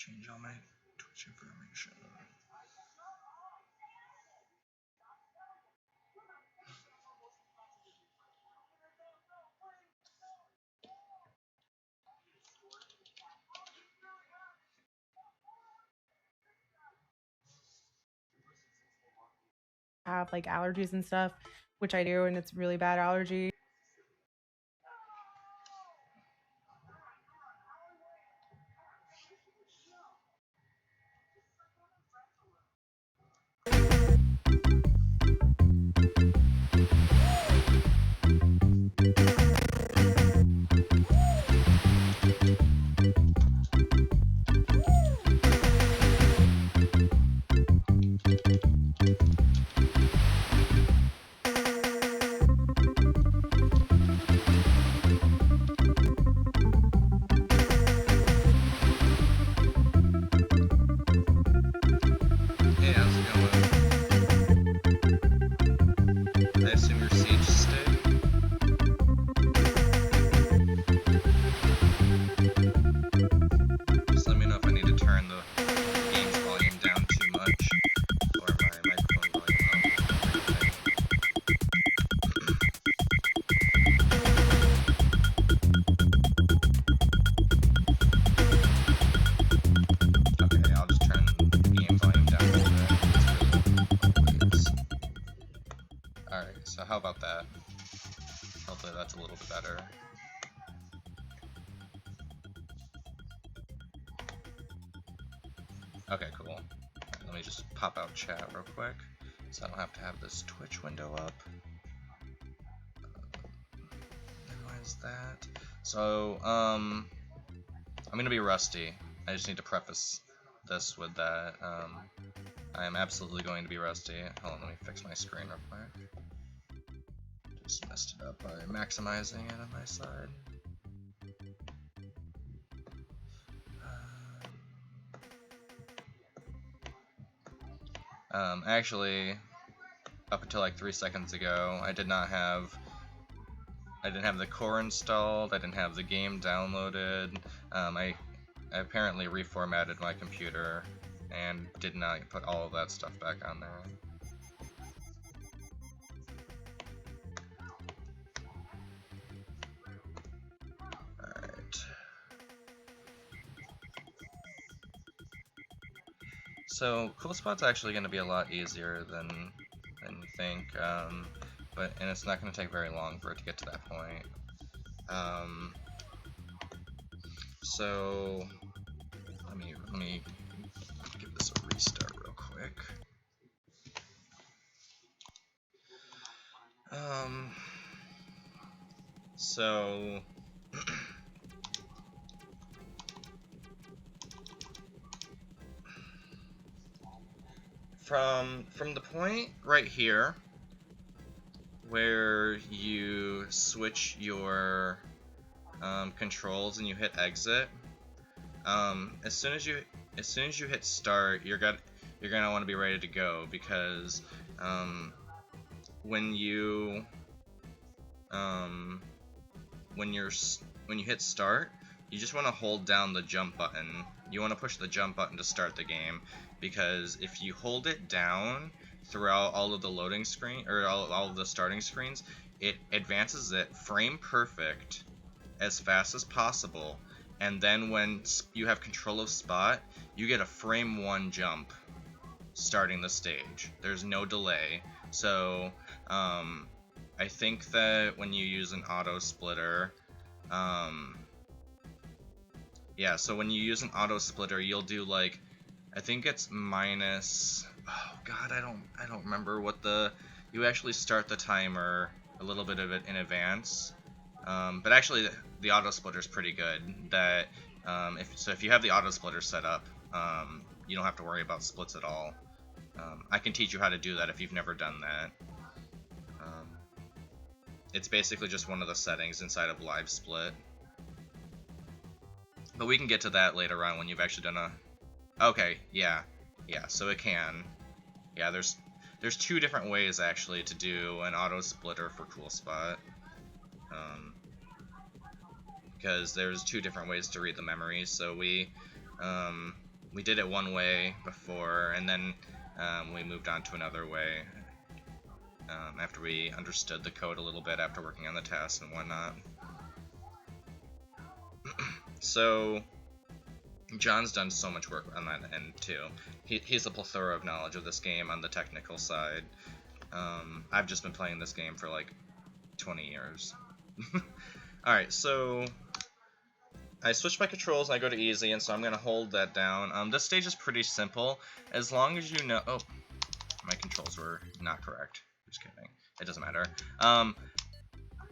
change all my Twitch information. Have like allergies and stuff, which I do, and it's really bad allergy. Hey, how's it going? I assume you're Siege Stick? Just let me know if I need to turn the game's volume down too much, or my microphone volume up. Okay, I'll just turn the game volume down a little bit. It's really Alright, so how about that? Hopefully that's a little bit better. Okay, cool. Right, let me just pop out chat real quick, so I don't have to have this Twitch window up. Minimize that. So, I'm gonna be rusty. I just need to preface this with that. I am absolutely going to be rusty. Hold on, let me fix my screen real quick. Just messed it up by maximizing it on my side. Actually, up until like 3 seconds ago, I didn't have the core installed. I didn't have the game downloaded. I apparently reformatted my computer and did not put all of that stuff back on there. Alright. So, Cool Spot's actually going to be a lot easier than you think, and it's not going to take very long for it to get to that point. So, let me give this a restart real quick. So from the point right here where you switch your controls and you hit exit, as soon as you hit start, you're gonna want to be ready to go, because when you hit start, you just want to hold down the jump button. You want to push the jump button to start the game, because if you hold it down throughout all of the loading screen, or all of the starting screens, it advances it frame perfect as fast as possible, and then when you have control of spot, you get a frame 1 jump starting the stage. There's no delay. So I think that when you use an auto splitter, yeah, so when you use an auto splitter, you'll do like, I think it's minus, oh god, I don't remember what you actually start the timer a little bit of it in advance. But actually the auto splitter is pretty good. That if you have the auto splitter set up, you don't have to worry about splits at all. I can teach you how to do that if you've never done that. It's basically just one of the settings inside of Live Split. But we can get to that later on when you've actually done a... Okay, yeah, so it can. Yeah, there's 2 different ways actually to do an auto splitter for Cool Spot. Because there's 2 different ways to read the memory. So we did it one way before, and then we moved on to another way after we understood the code a little bit after working on the tasks and whatnot. So John's done so much work on that end too. He's a plethora of knowledge of this game on the technical side. I've just been playing this game for like 20 years. Alright, so I switch my controls and I go to easy, and so I'm going to hold that down. This stage is pretty simple, as long as you know... Oh, my controls were not correct. Just kidding. It doesn't matter.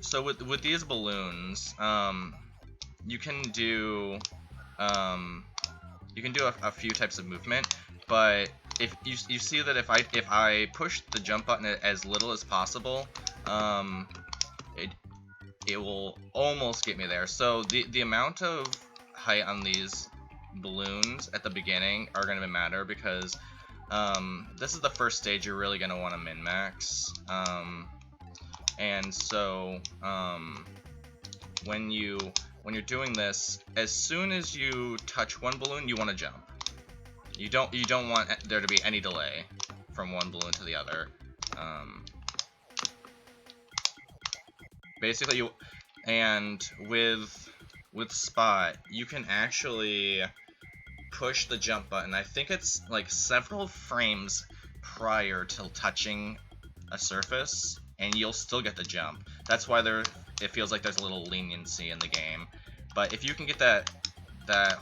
So with these balloons, you can do a few types of movement, but if you see that if I push the jump button as little as possible, it will almost get me there. So the amount of height on these balloons at the beginning are going to matter, because this is the first stage you're really going to want to min-max. And so when you're doing this, as soon as you touch one balloon, you want to jump. You don't want there to be any delay from one balloon to the other. Basically, with Spot, you can actually push the jump button. I think it's like several frames prior to touching a surface, and you'll still get the jump. That's why it feels like there's a little leniency in the game. But if you can get that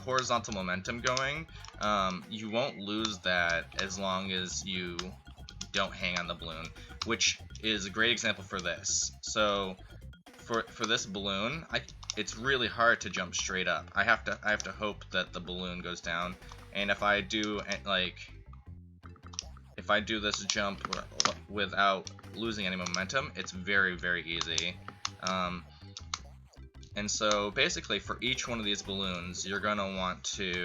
horizontal momentum going, you won't lose that as long as you don't hang on the balloon, which is a great example for this. So for this balloon, it's really hard to jump straight up. I have to hope that the balloon goes down, and if I do this jump without losing any momentum, it's very, very easy. And so basically, for each one of these balloons, you're gonna want to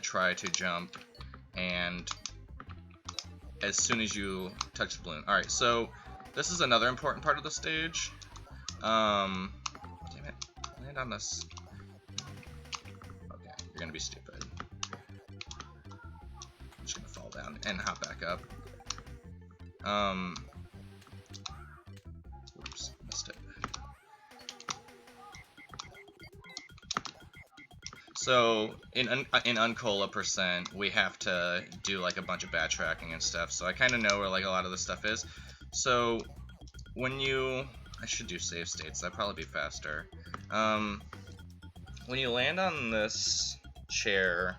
try to jump, and as soon as you touch the balloon. All right, so this is another important part of the stage. Damn it, land on this. Okay, you're gonna be stupid. I'm just gonna fall down and hop back up. Oops, missed it. So in Uncola percent, we have to do like a bunch of backtracking and stuff. So I kind of know where like a lot of this stuff is. So I should do save states. That'd probably be faster. When you land on this chair,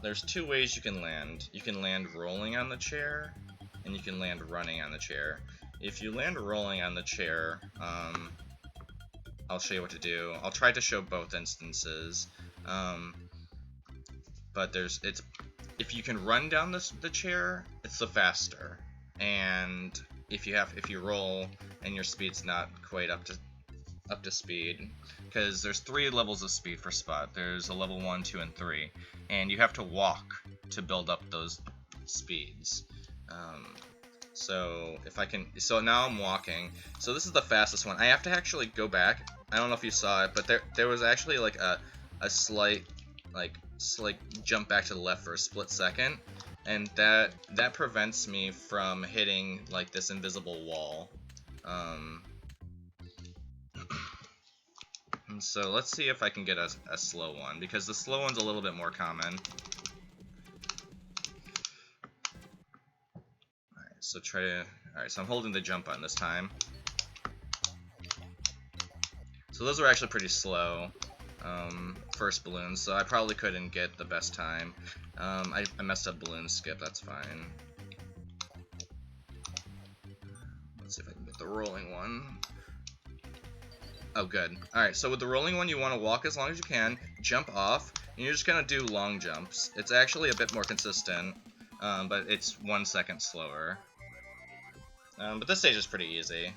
there's two ways you can land. You can land rolling on the chair, and you can land running on the chair. If you land rolling on the chair, I'll show you what to do. I'll try to show both instances, but if you can run down the chair, it's the faster. And if you roll and your speed's not quite up to speed, because there's 3 levels of speed for Spot. There's a level 1, 2, and 3, and you have to walk to build up those speeds. So now I'm walking. So this is the fastest one. I have to actually go back. I don't know if you saw it, but there was actually like a slight jump back to the left for a split second, and that prevents me from hitting like this invisible wall. And so let's see if I can get a slow one, because the slow one's a little bit more common. Alright, so I'm holding the jump button this time. So those are actually pretty slow, first balloons, so I probably couldn't get the best time. I messed up balloon skip, that's fine. Let's see if I can get the rolling one. Oh, good. Alright, so with the rolling one, you want to walk as long as you can, jump off, and you're just going to do long jumps. It's actually a bit more consistent, but it's 1 second slower. But this stage is pretty easy.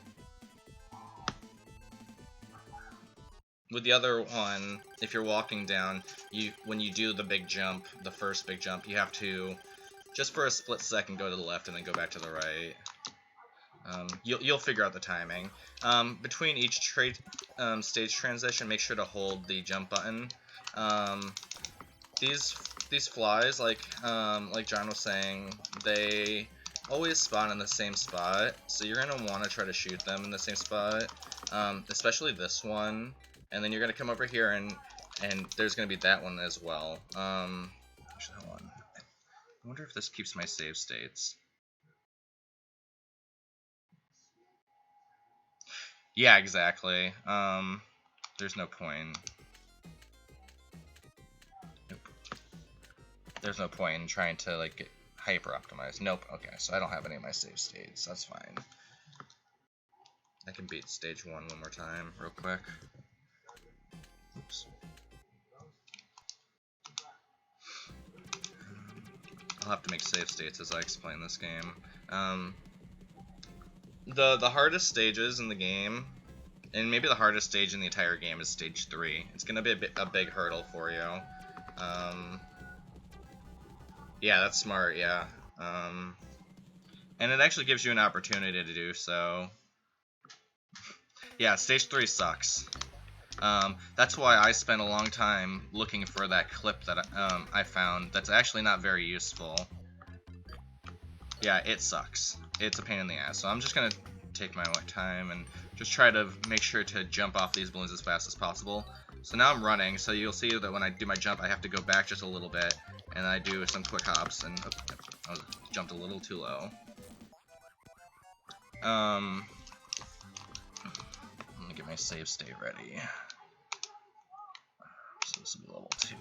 With the other one, if you're walking down, when you do the big jump, the first big jump, you have to, just for a split second, go to the left and then go back to the right. You'll figure out the timing. Between each stage transition, make sure to hold the jump button. These flies, like John was saying, they always spawn in the same spot, so you're gonna want to try to shoot them in the same spot, especially this one. And then you're gonna come over here and there's gonna be that one as well. Actually, hold on. I wonder if this keeps my save states. Yeah, exactly. There's no point. Nope. There's no point in trying to like get hyper optimized. Nope. Okay, so I don't have any of my save states. That's fine. I can beat stage 1 more time, real quick. Oops. I'll have to make save states as I explain this game. The hardest stages in the game, and maybe the hardest stage in the entire game, is stage 3. It's gonna be a big hurdle for you. Yeah, that's smart. Yeah. And it actually gives you an opportunity to do so. Yeah, stage 3 sucks. That's why I spent a long time looking for that clip that I found that's actually not very useful. Yeah, it sucks. It's a pain in the ass. So I'm just gonna take my time and just try to make sure to jump off these balloons as fast as possible. So now I'm running, so you'll see that when I do my jump, I have to go back just a little bit, and I do some quick hops, and I jumped a little too low. Let me get my save state ready. So this will be level 2.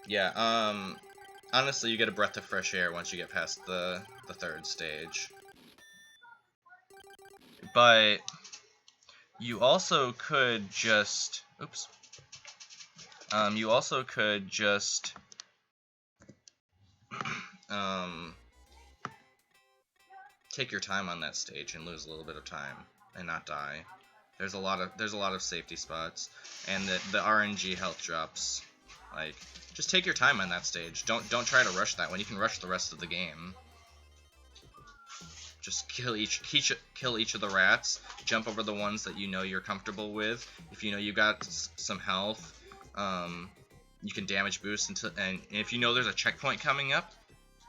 Yeah, honestly, you get a breath of fresh air once you get past the 3rd stage. But you also could just, oops. You also could just take your time on that stage and lose a little bit of time and not die. There's a lot of safety spots, and the RNG health drops. Like, just take your time on that stage. Don't try to rush that one. You can rush the rest of the game. Just kill each of the rats. Jump over the ones that you know you're comfortable with. If you know you got some health, you can damage boost and if you know there's a checkpoint coming up,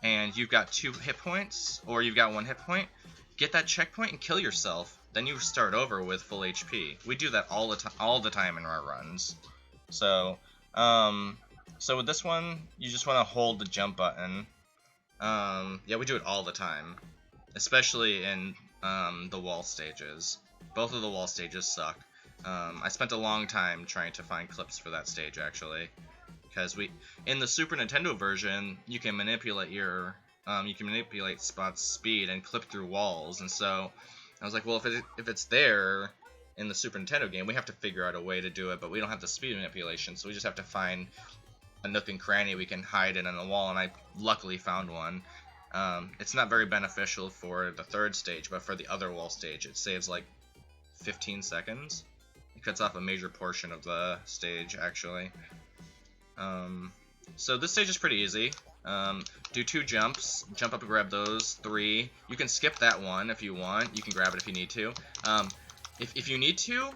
and you've got 2 hit points or you've got 1 hit point, get that checkpoint and kill yourself. Then you start over with full HP. We do that all the time in our runs. So, so with this one, you just want to hold the jump button. Yeah, we do it all the time, especially in the wall stages. Both of the wall stages suck. I spent a long time trying to find clips for that stage, actually, because in the Super Nintendo version, you can manipulate Spot's speed and clip through walls, and so I was like, well, if it's there in the Super Nintendo game, we have to figure out a way to do it, but we don't have the speed manipulation, so we just have to find a nook and cranny we can hide in on the wall, and I luckily found one. It's not very beneficial for the 3rd stage, but for the other wall stage, it saves like 15 seconds. It cuts off a major portion of the stage, actually. So this stage is pretty easy. Do 2 jumps, jump up and grab those. 3. You can skip that one if you want. You can grab it if you need to. If you need to,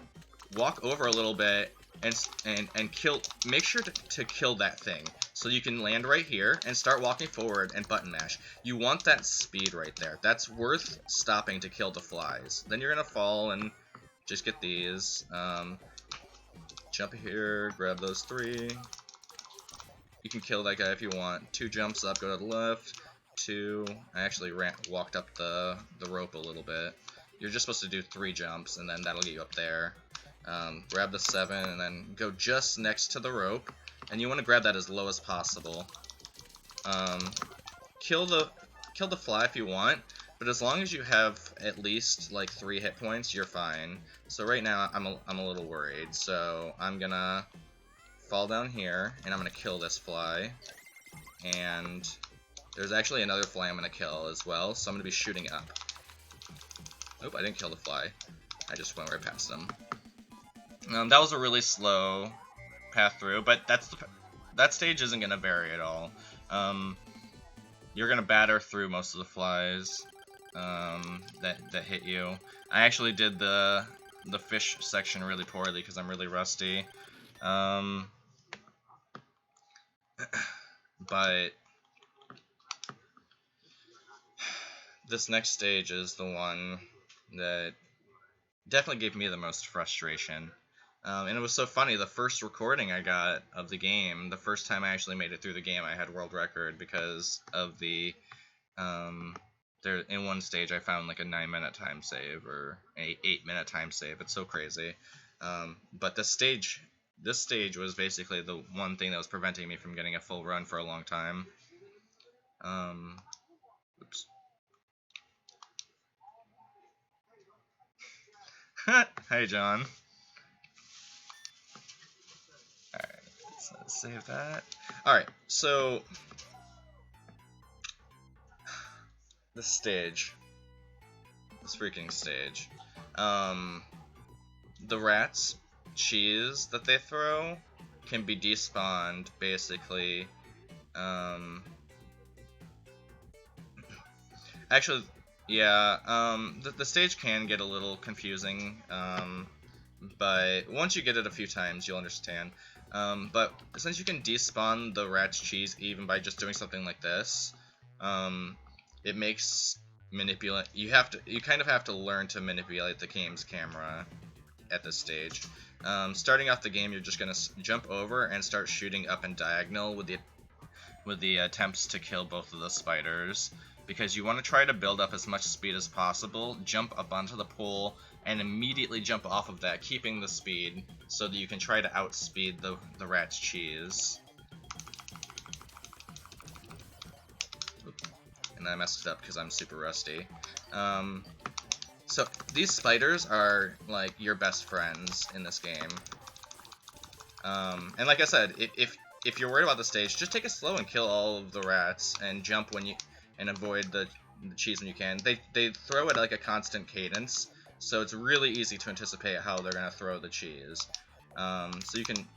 walk over a little bit and kill. Make sure to kill that thing, so you can land right here and start walking forward and button mash. You want that speed right there. That's worth stopping to kill the flies. Then you're gonna fall and just get these. Jump here, grab those 3. You can kill that guy if you want. 2 jumps up, go to the left. 2. I actually walked up the rope a little bit. You're just supposed to do 3 jumps, and then that'll get you up there. Grab the 7, and then go just next to the rope. And you want to grab that as low as possible. Kill the fly if you want, but as long as you have at least like 3 hit points, you're fine. So right now I'm a little worried, so I'm gonna fall down here, and I'm gonna kill this fly. And there's actually another fly I'm gonna kill as well, so I'm gonna be shooting up. Nope, I didn't kill the fly. I just went right past him. That was a really slow path through, but that stage isn't gonna vary at all. you're gonna batter through most of the flies that hit you. I actually did the fish section really poorly because I'm really rusty. But this next stage is the one that definitely gave me the most frustration. And it was so funny, the first recording I got of the game, the first time I actually made it through the game, I had world record because of the, there in one stage I found like a 9-minute time save, or an 8-minute time save. It's so crazy. But this stage was basically the one thing that was preventing me from getting a full run for a long time. Oops. Hi, John. Alright, let's save that. Alright, so this stage. This freaking stage. The rats' cheese that they throw can be despawned, basically. Actually, yeah, the stage can get a little confusing, but once you get it a few times, you'll understand. But since you can despawn the rat's cheese even by just doing something like this, it makes you kind of have to learn to manipulate the game's camera at this stage. Starting off the game, you're just gonna jump over and start shooting up and diagonal with the attempts to kill both of the spiders, because you want to try to build up as much speed as possible, jump up onto the pole, and immediately jump off of that, keeping the speed, so that you can try to outspeed the rat's cheese. And I messed it up because I'm super rusty. So these spiders are like your best friends in this game. And like I said, if you're worried about the stage, just take it slow and kill all of the rats, and jump and avoid the cheese when you can. They throw it at like a constant cadence, so it's really easy to anticipate how they're gonna throw the cheese. So you can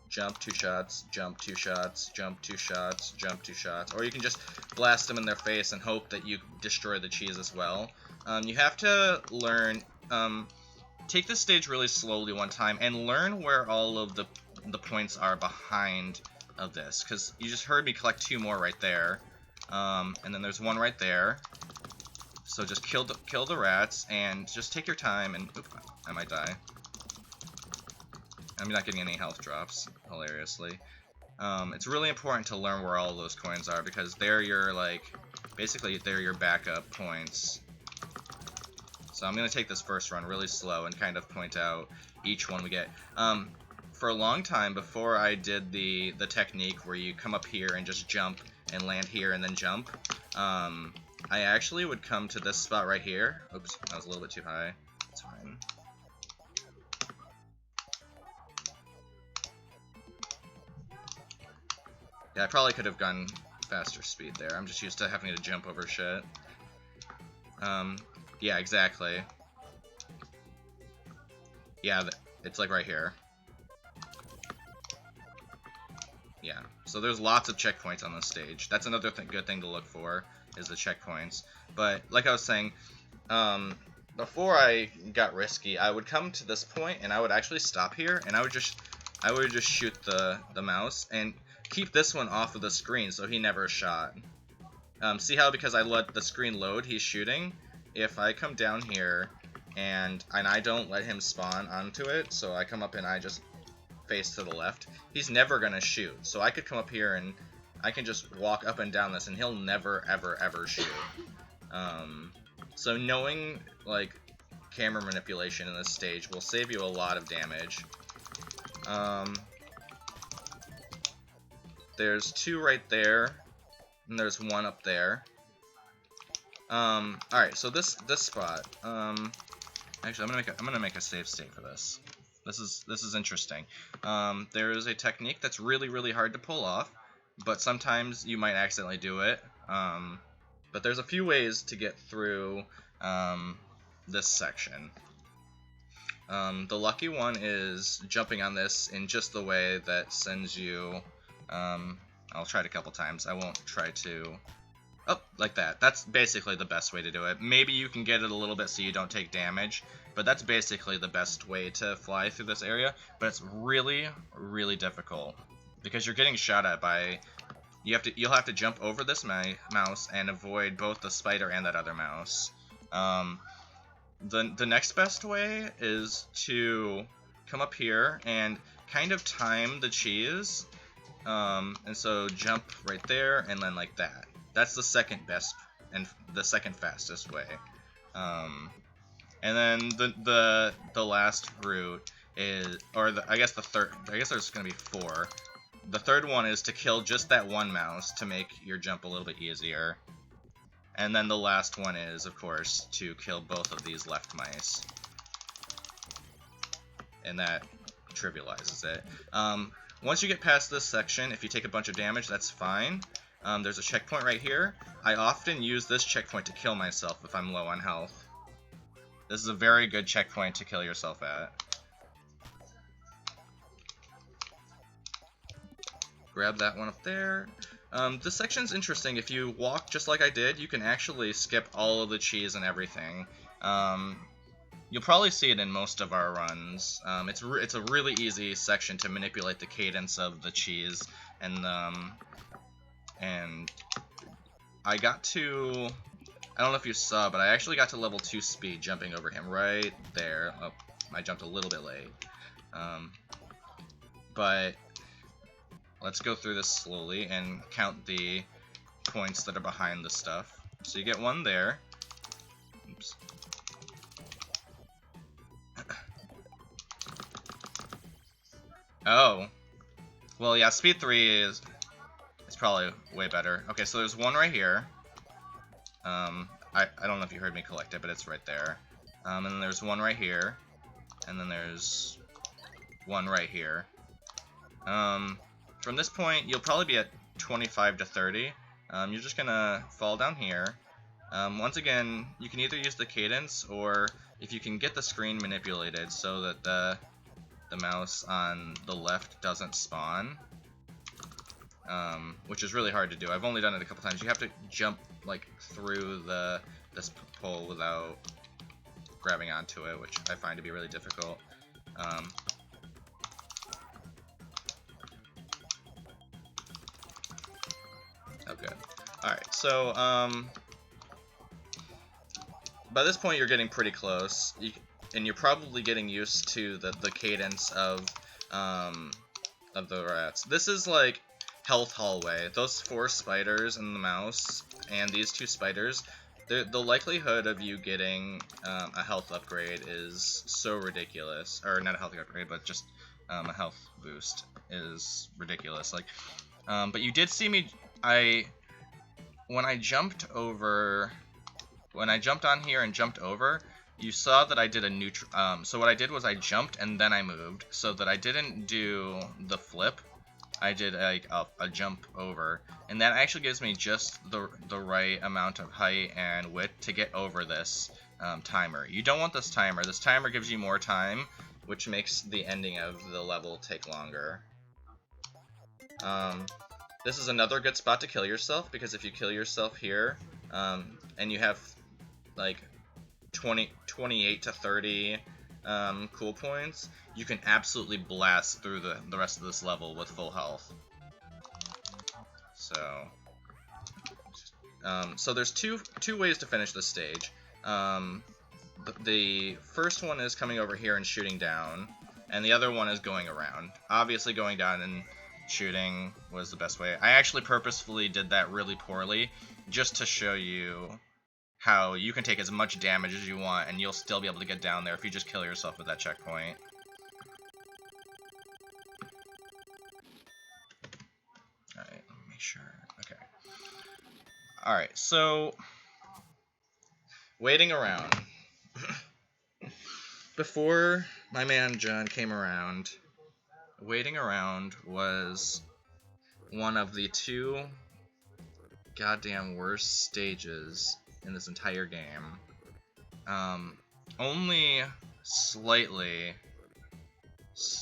jump 2 shots, jump 2 shots, jump 2 shots, jump 2 shots, or you can just blast them in their face and hope that you destroy the cheese as well. You have to learn, take this stage really slowly one time and learn where all of the points are behind of this, because you just heard me collect 2 more right there, and then there's 1 right there. So just kill the rats and just take your time, and oop, I might die. I'm not getting any health drops, hilariously. It's really important to learn where all of those coins are, because they're your, basically they're your backup points. So I'm going to take this first run really slow and kind of point out each one we get. For a long time, before I did the technique where you come up here and just jump and land here and then jump, I actually would come to this spot right here. Oops, that was a little bit too high. It's fine. Yeah, I probably could have gone faster speed there. I'm just used to having to jump over shit. Yeah, exactly. Yeah, it's like right here. Yeah, so there's lots of checkpoints on this stage. That's another good thing to look for, is the checkpoints. But like I was saying, before I got risky, I would come to this point and I would actually stop here, and I would just shoot the mouse and keep this one off of the screen so he never shot. See how, because I let the screen load, he's shooting? If I come down here and I don't let him spawn onto it, so I come up and I just face to the left, he's never gonna shoot. So I could come up here and I can just walk up and down this and he'll never ever shoot. So knowing like camera manipulation in this stage will save you a lot of damage. There's 2 right there, and there's 1 up there. Alright, so this spot, actually I'm gonna make a save state for this. This is interesting. There is a technique that's really hard to pull off, but sometimes you might accidentally do it. But there's a few ways to get through this section. The lucky one is jumping on this in just the way that sends you. I'll try it a couple times. I won't try to Oh, like that. That's basically the best way to do it. Maybe you can get it a little bit so you don't take damage, but that's basically the best way to fly through this area. But it's really, really difficult because you're getting shot at by. You'll have to jump over this mouse and avoid both the spider and that other mouse. The next best way is to come up here and kind of time the cheese. And so jump right there and then like that. That's the second best and the second fastest way. And then the last route is, or I guess the third. I guess there's gonna be 4. The third one is to kill just that one mouse to make your jump a little bit easier. And then the last one is, of course, to kill both of these left mice. And that trivializes it. Once you get past this section, if you take a bunch of damage, that's fine. There's a checkpoint right here. I often use this checkpoint to kill myself if I'm low on health. This is a very good checkpoint to kill yourself at. Grab that one up there. This section's interesting. If you walk just like I did, you can actually skip all of the cheese and everything. You'll probably see it in most of our runs. It's a really easy section to manipulate the cadence of the cheese, and I got to, I don't know if you saw, but I actually got to level 2 speed jumping over him right there. Oh, I jumped a little bit late. But let's go through this slowly and count the points that are behind the stuff. So you get 1 there. Oops. Oh. Well, yeah, speed 3 is probably way better. Okay, so there's 1 right here. I don't know if you heard me collect it, but it's right there. And then there's 1 right here. And then there's 1 right here. From this point, you'll probably be at 25 to 30. You're just gonna fall down here. Once again, you can either use the cadence, or if you can get the screen manipulated so that the mouse on the left doesn't spawn, which is really hard to do. I've only done it a couple times. You have to jump like through this pole without grabbing onto it, which I find to be really difficult. Okay. Alright, so, by this point you're getting pretty close, and you're probably getting used to the cadence of the rats. This is like health hallway. Those 4 spiders and the mouse, and these 2 spiders, the likelihood of you getting a health upgrade is so ridiculous. Or not a health upgrade, but just a health boost is ridiculous. Like, but you did see me. When I jumped on here and jumped over, you saw that I did a neutral. So what I did was I jumped and then I moved, so that I didn't do the flip. I did like a jump over, and that actually gives me just the right amount of height and width to get over this timer. You don't want this timer. This timer gives you more time, which makes the ending of the level take longer. This is another good spot to kill yourself, because if you kill yourself here, and you have like 28 to 30 cool points, you can absolutely blast through the rest of this level with full health. So, so there's two ways to finish this stage. The first one is coming over here and shooting down, and the other one is going around. Obviously, going down and shooting was the best way. I actually purposefully did that really poorly, just to show you how you can take as much damage as you want, and you'll still be able to get down there if you just kill yourself with that checkpoint. Alright, let me make sure. Okay. Alright, so waiting around. Before my man John came around, waiting around was one of the 2 goddamn worst stages in this entire game. Only slightly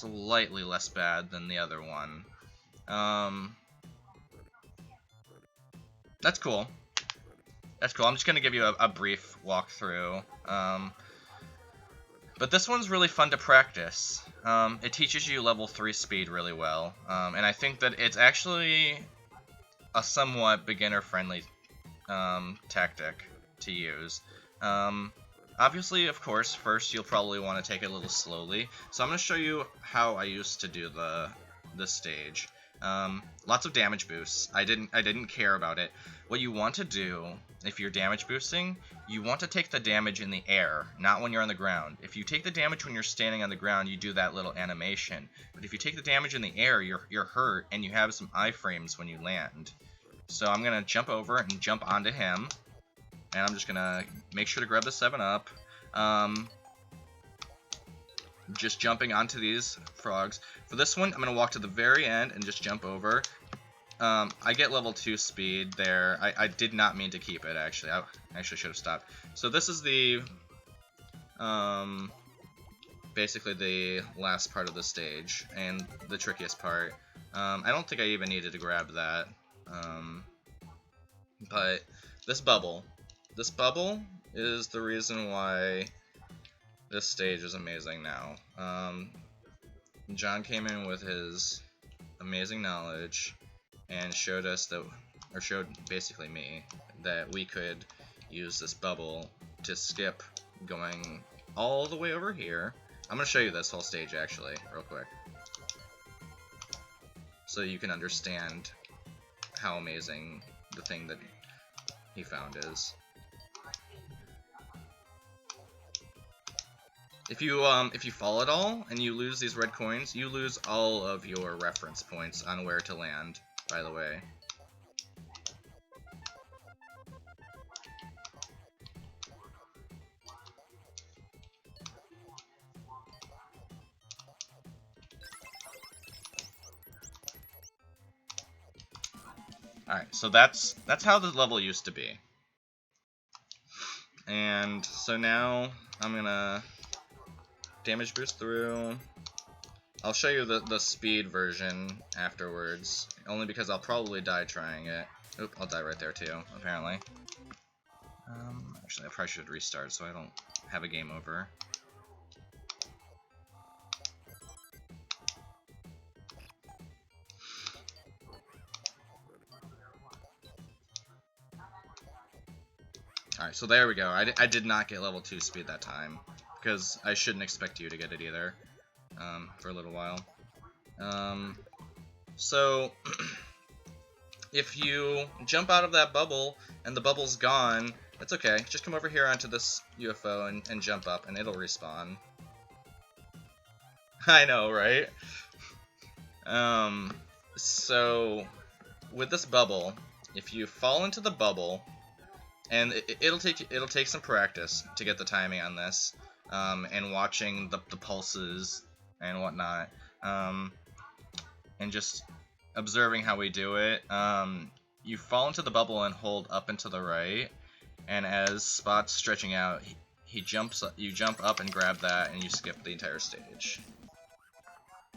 less bad than the other one. That's cool. That's cool. I'm just gonna give you a brief walkthrough. But this one's really fun to practice. It teaches you level 3 speed really well, and I think that it's actually a somewhat beginner-friendly tactic to use. Obviously, of course, first you'll probably want to take it a little slowly. So I'm going to show you how I used to do this stage. Lots of damage boosts. I didn't care about it. What you want to do, if you're damage boosting, you want to take the damage in the air, not when you're on the ground. If you take the damage when you're standing on the ground, you do that little animation. But if you take the damage in the air, you're hurt, and you have some iframes when you land. So I'm going to jump over and jump onto him. And I'm just going to make sure to grab the 7-up. Just jumping onto these frogs. For this one, I'm going to walk to the very end and just jump over. I get level 2 speed there. I did not mean to keep it, actually. I actually should have stopped. So this is the... basically the last part of the stage, and the trickiest part. I don't think I even needed to grab that. But this bubble is the reason why this stage is amazing now. John came in with his amazing knowledge and showed us that, or showed basically me, that we could use this bubble to skip going all the way over here. I'm going to show you this whole stage actually, real quick, so you can understand how amazing the thing that he found is. If you fall at all and you lose these red coins, you lose all of your reference points on where to land, by the way. Alright, so that's how the level used to be. And so now I'm gonna damage boost through. I'll show you the speed version afterwards, only because I'll probably die trying it. Oop, I'll die right there too, apparently. Actually, I probably should restart so I don't have a game over. Alright, so there we go. I did not get level 2 speed that time, because I shouldn't expect you to get it either, for a little while. So, if you jump out of that bubble, and the bubble's gone, that's okay. Just come over here onto this UFO and jump up, and it'll respawn. I know, right? So, with this bubble, if you fall into the bubble, and it'll take some practice to get the timing on this, and watching the pulses and whatnot, and just observing how we do it. You fall into the bubble and hold up and to the right, and as Spot's stretching out, he jumps. You jump up and grab that, and you skip the entire stage.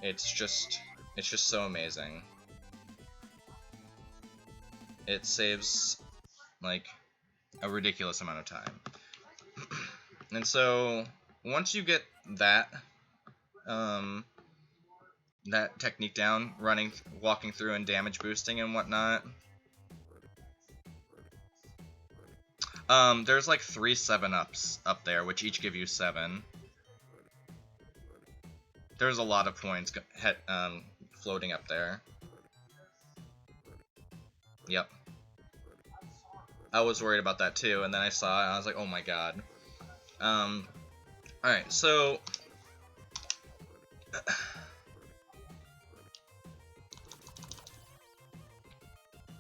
It's just so amazing. It saves like a ridiculous amount of time. And so once you get that that technique down, walking through and damage boosting and whatnot, there's like 3 7-ups up there, which each give you 7. There's a lot of points floating up there. Yep. I was worried about that too, and then I saw it and I was like, oh my god. Alright, so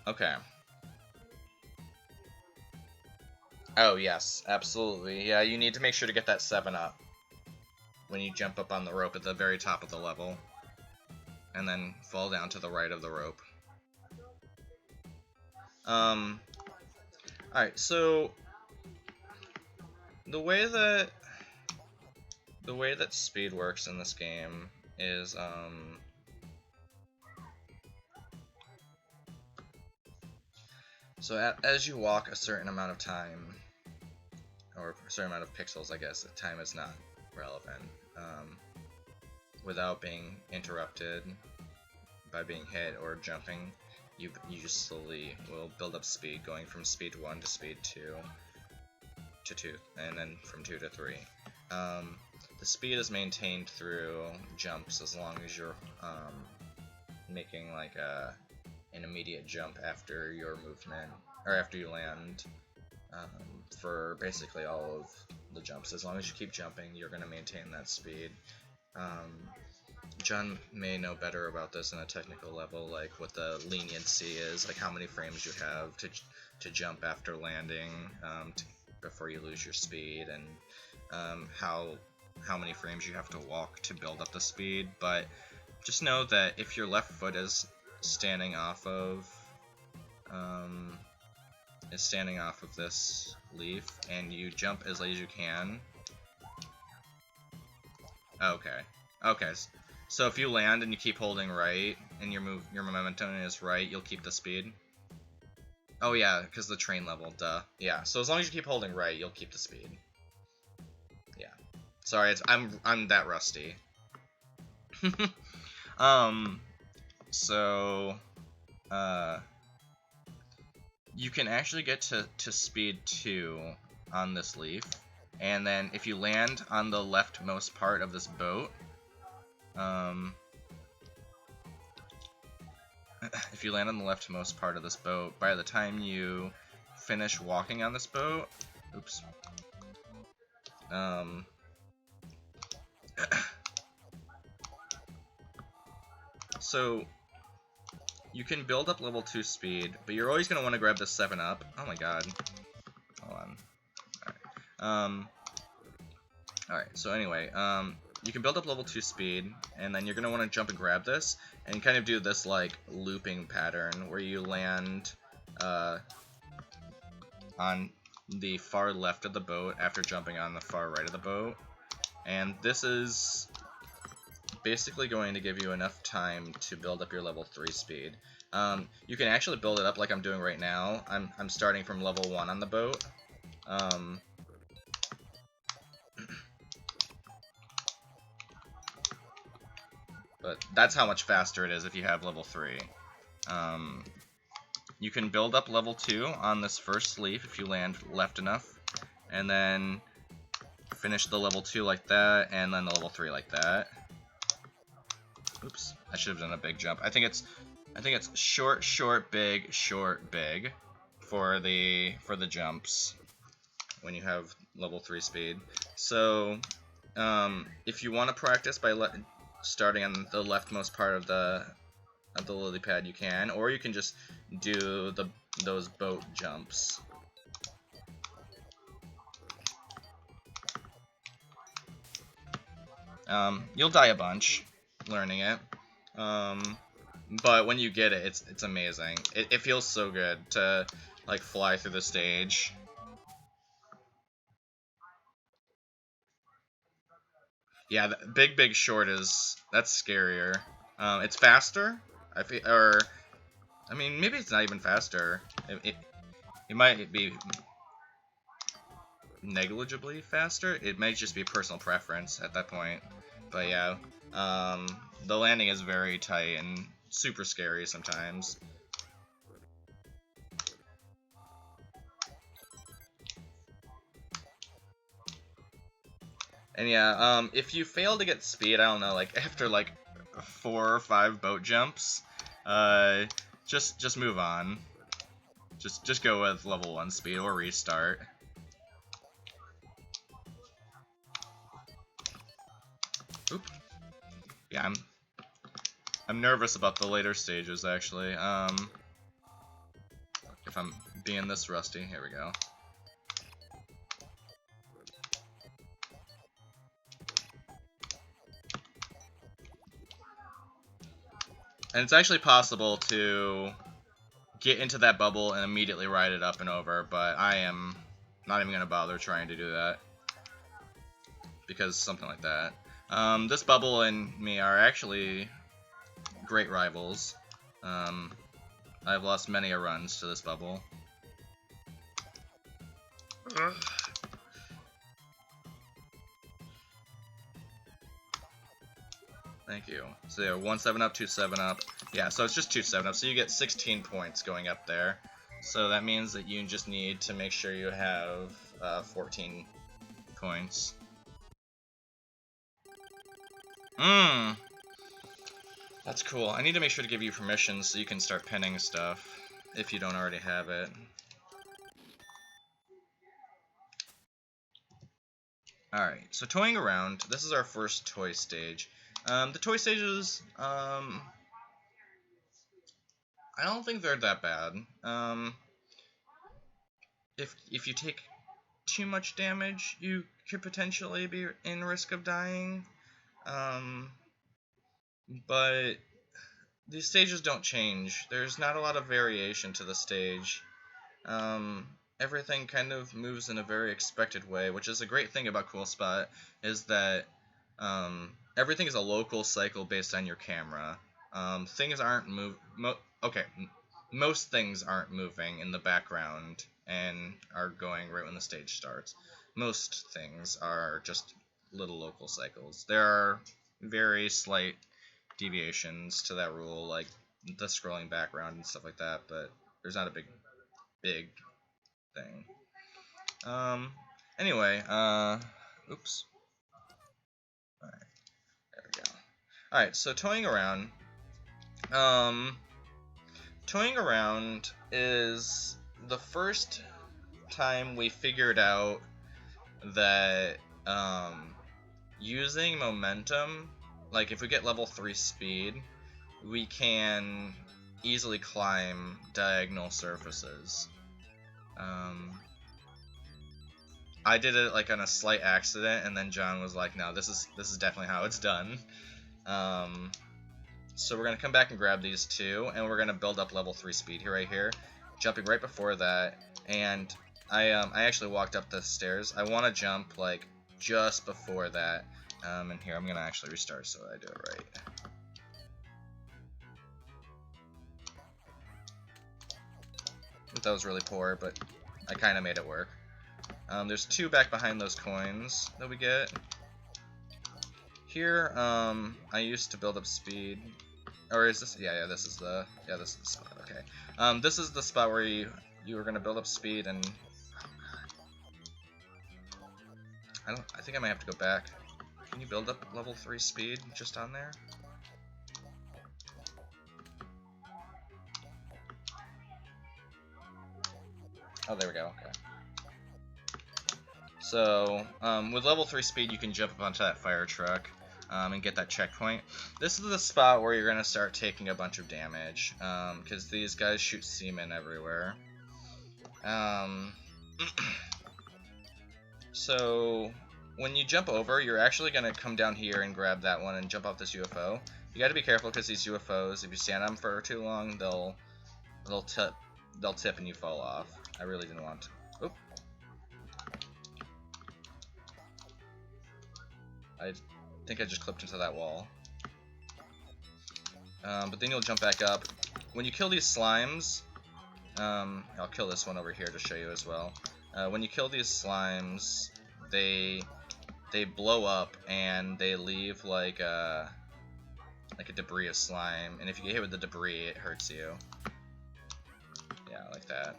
okay. Oh yes, absolutely. Yeah, you need to make sure to get that 7-up when you jump up on the rope at the very top of the level, and then fall down to the right of the rope. Alright, so the way that speed works in this game is So as you walk a certain amount of time, or a certain amount of pixels, I guess, time is not relevant, without being interrupted by being hit or jumping, you just slowly will build up speed, going from speed 1 to speed 2 to 2, and then from 2 to 3. The speed is maintained through jumps as long as you're making like an immediate jump after your movement, or after you land, for basically all of the jumps. As long as you keep jumping, you're going to maintain that speed. John may know better about this on a technical level, like what the leniency is, like how many frames you have to jump after landing before you lose your speed, and how many frames you have to walk to build up the speed. But just know that if your left foot is standing off of this leaf and you jump as late as you can. Okay. So if you land and you keep holding right and your momentum is right, you'll keep the speed. Oh yeah, because the train level, duh. Yeah. So as long as you keep holding right, you'll keep the speed. Yeah. Sorry, I'm that rusty. So you can actually get to speed 2 on this leaf, and then if you land on the leftmost part of this boat, if you land on the leftmost part of this boat, by the time you finish walking on this boat, oops, so you can build up level 2 speed, but you're always going to want to grab the 7-up. Oh my god. Hold on. Alright, so anyway, you can build up level 2 speed, and then you're going to want to jump and grab this, and kind of do this, like, looping pattern, where you land on the far left of the boat after jumping on the far right of the boat. And this is basically going to give you enough time to build up your level 3 speed. You can actually build it up like I'm doing right now. I'm starting from level 1 on the boat. But that's how much faster it is if you have level 3. You can build up level 2 on this first leaf if you land left enough, and then finish the level 2 like that, and then the level 3 like that. Oops, I should have done a big jump. I think it's short, short, big, short, big for the jumps when you have level 3 speed. So if you want to practice by starting on the leftmost part of the lily pad, you can, or you can just do those boat jumps. You'll die a bunch learning it, but when you get it, it's amazing. It feels so good to like fly through the stage. Yeah, big short that's scarier. It's faster. I mean, maybe it's not even faster. It might be negligibly faster. It might just be personal preference at that point. But yeah, the landing is very tight and super scary sometimes. And yeah, if you fail to get speed, I don't know, like after like 4 or 5 boat jumps, just move on. Just go with level 1 speed or restart. Oop. Yeah, I'm nervous about the later stages actually. If I'm being this rusty, here we go. And it's actually possible to get into that bubble and immediately ride it up and over, but I am not even going to bother trying to do that. Because something like that. This bubble and me are actually great rivals. I've lost many a runs to this bubble. Thank you. So yeah, 1 7-up, 2 7-up. Yeah, so it's just 2 7-up. So you get 16 points going up there. So that means that you just need to make sure you have 14 points. That's cool. I need to make sure to give you permission so you can start pinning stuff if you don't already have it. Alright, so toying around. This is our first toy stage. The toy stages, I don't think they're that bad. If you take too much damage, you could potentially be in risk of dying. But these stages don't change. There's not a lot of variation to the stage. Everything kind of moves in a very expected way, which is a great thing about Cool Spot, is that everything is a local cycle based on your camera. Things aren't most things aren't moving in the background and are going right when the stage starts. Most things are just little local cycles. There are very slight deviations to that rule, like the scrolling background and stuff like that, but there's not a big thing. Anyway, oops. Alright, there we go. Alright, so toying around. Toying around is the first time we figured out that, using momentum, like if we get level 3 speed, we can easily climb diagonal surfaces. I did it like on a slight accident, and then John was like, "No, this is definitely how it's done." So we're gonna come back and grab these two, and we're gonna build up level 3 speed here, right here, jumping right before that. And I actually walked up the stairs. I want to jump like just before that. And here I'm gonna actually restart so I do it right. That was really poor, but I kind of made it work. There's two back behind those coins that we get. Here, I used to build up speed. Or is this? Yeah, this is the spot. Okay. This is the spot where you were gonna build up speed, and I think I might have to go back. Can you build up level 3 speed just on there? Oh, there we go. Okay. So, with level 3 speed, you can jump up onto that fire truck and get that checkpoint. This is the spot where you're going to start taking a bunch of damage, because these guys shoot semen everywhere. So, when you jump over, you're actually going to come down here and grab that one and jump off this UFO. You got to be careful, because these UFOs, if you stand on them for too long, they'll tip and you fall off. I really didn't want to. Oop. I think I just clipped into that wall. But then you'll jump back up. When you kill these slimes, I'll kill this one over here to show you as well. When you kill these slimes, they blow up and they leave like a debris of slime. And if you get hit with the debris, it hurts you. Yeah, like that.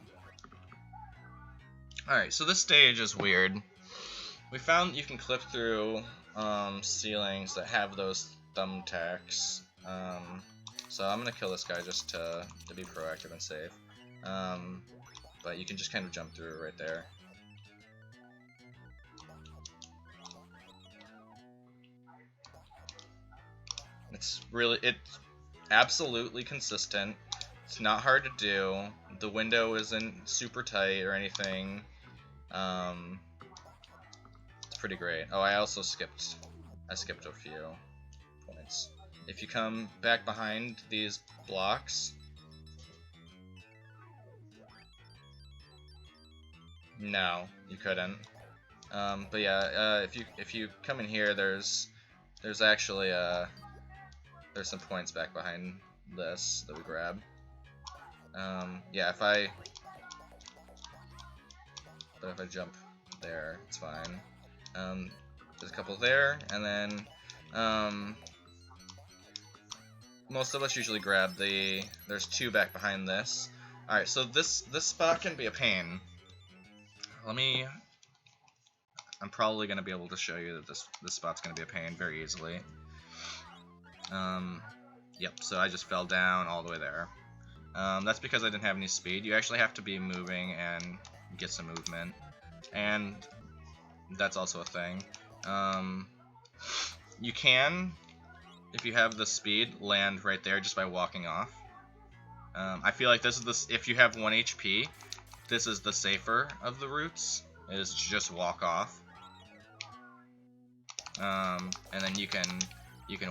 Alright, so this stage is weird. We found you can clip through ceilings that have those thumbtacks. So I'm gonna kill this guy just to be proactive and safe. But you can just kind of jump through right there. It's absolutely consistent. It's not hard to do. The window isn't super tight or anything. It's pretty great. Oh, I skipped a few points. If you come back behind these blocks, no, you couldn't. But yeah, if you come in here, there's actually there's some points back behind this that we grab. Yeah, if I jump there. It's fine. There's a couple there, and then most of us usually grab the. There's 2 back behind this. All right, so this spot can be a pain. I'm probably gonna be able to show you that this spot's gonna be a pain very easily. Yep. So I just fell down all the way there. That's because I didn't have any speed. You actually have to be moving and get some movement, and that's also a thing. You can, if you have the speed, land right there just by walking off. I feel like this is if you have 1 HP, this is the safer of the routes, is to just walk off. And then you can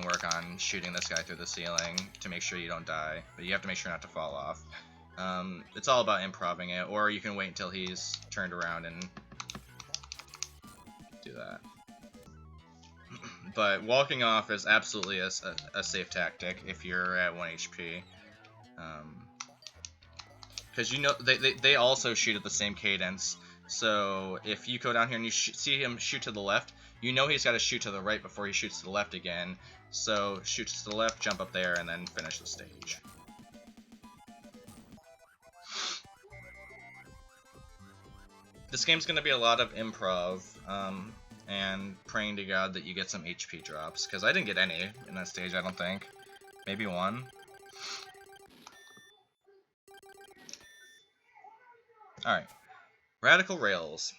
work on shooting this guy through the ceiling to make sure you don't die, but you have to make sure not to fall off. It's all about improving it, or you can wait until he's turned around and do that. But walking off is absolutely a safe tactic if you're at 1 HP. Because you know they also shoot at the same cadence. So if you go down here and you see him shoot to the left, you know he's got to shoot to the right before he shoots to the left again. So shoot to the left, jump up there, and then finish the stage. This game's going to be a lot of improv, and praying to God that you get some HP drops, because I didn't get any in that stage, I don't think. Maybe 1. Alright. Radical Rails.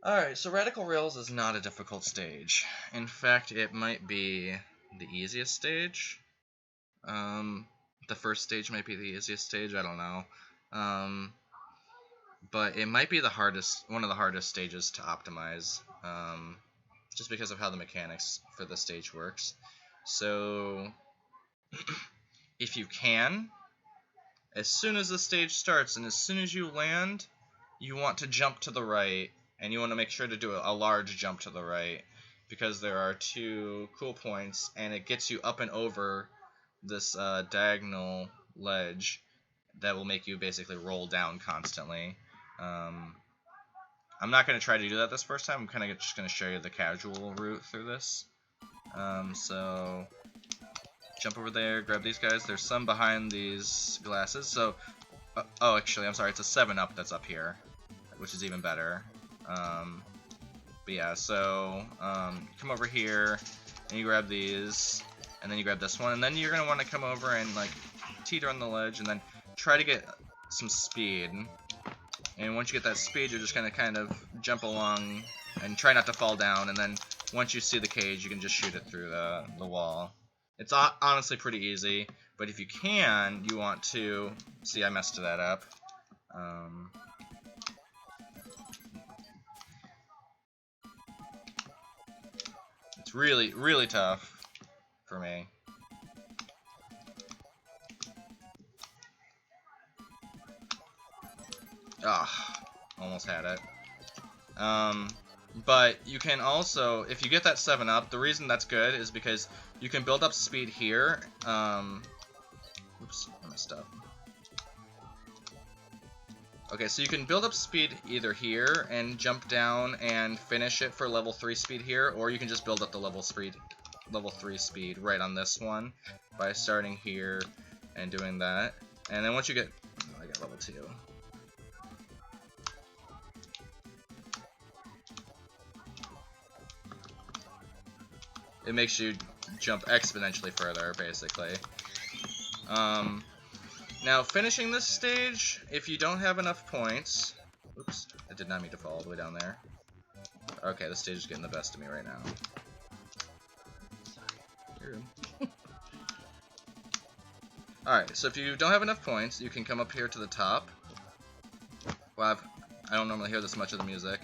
Alright, so Radical Rails is not a difficult stage. In fact, it might be the easiest stage. The first stage might be the easiest stage, I don't know. But it might be one of the hardest stages to optimize, just because of how the mechanics for the stage works. So, if you can, as soon as the stage starts and as soon as you land, you want to jump to the right, and you want to make sure to do a large jump to the right, because there are 2 cool points, and it gets you up and over this diagonal ledge that will make you basically roll down constantly. I'm not going to try to do that this first time. I'm kind of just going to show you the casual route through this. So jump over there, grab these guys. There's some behind these glasses. So, oh, actually, I'm sorry. It's a 7-up that's up here, which is even better. But yeah, so come over here, and you grab these, and then you grab this one, and then you're going to want to come over and like teeter on the ledge, and then try to get some speed. And once you get that speed, you're just going to kind of jump along and try not to fall down, and then once you see the cage, you can just shoot it through the wall. It's honestly pretty easy, but if you can, you want to... See, I messed that up. It's really, really tough for me. Ah, almost had it. But you can also, if you get that 7-up, the reason that's good is because you can build up speed here. Oops, I messed up. Okay, so you can build up speed either here and jump down and finish it for level 3 speed here, or you can just build up the level 3 speed right on this one by starting here and doing that. And then once you get, oh, I got level 2. It makes you jump exponentially further, basically. Now, finishing this stage, if you don't have enough points... Oops, I did not mean to fall all the way down there. Okay, the stage is getting the best of me right now. Alright, so if you don't have enough points, you can come up here to the top. Well, I don't normally hear this much of the music.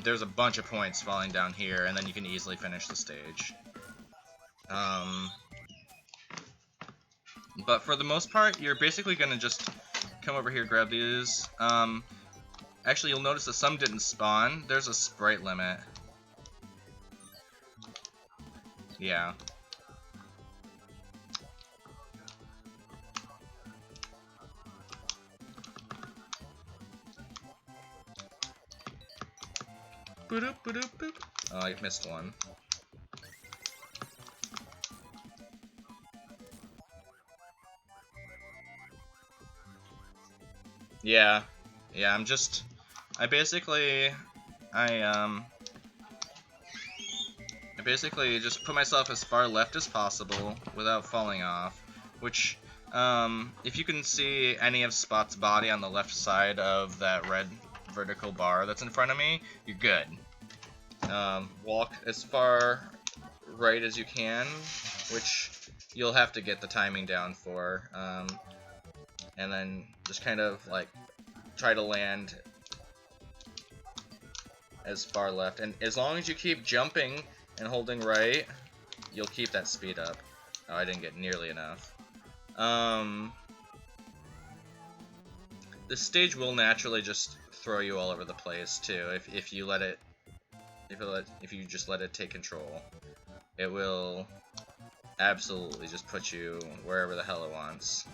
There's a bunch of points falling down here, and then you can easily finish the stage. But for the most part, you're basically going to just come over here, grab these. Actually, you'll notice that some didn't spawn. There's a sprite limit. Yeah. Boop, boop, boop. Oh, I missed one. Yeah, I basically just put myself as far left as possible without falling off, which, if you can see any of Spot's body on the left side of that red vertical bar that's in front of me, you're good. Walk as far right as you can, which you'll have to get the timing down for, and then just kind of like try to land as far left, and as long as you keep jumping and holding right, you'll keep that speed up. Oh, I didn't get nearly enough. This stage will naturally just throw you all over the place too if you let it if you just let it take control. It will absolutely just put you wherever the hell it wants.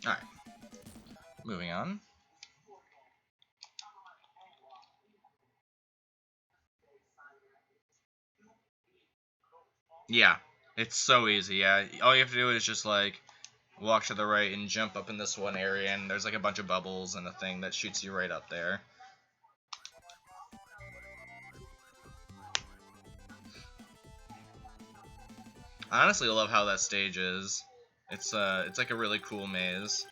Alright, moving on. Yeah, it's so easy, yeah. All you have to do is just like walk to the right and jump up in this one area, and there's like a bunch of bubbles and a thing that shoots you right up there. I honestly love how that stage is. It's like a really cool maze.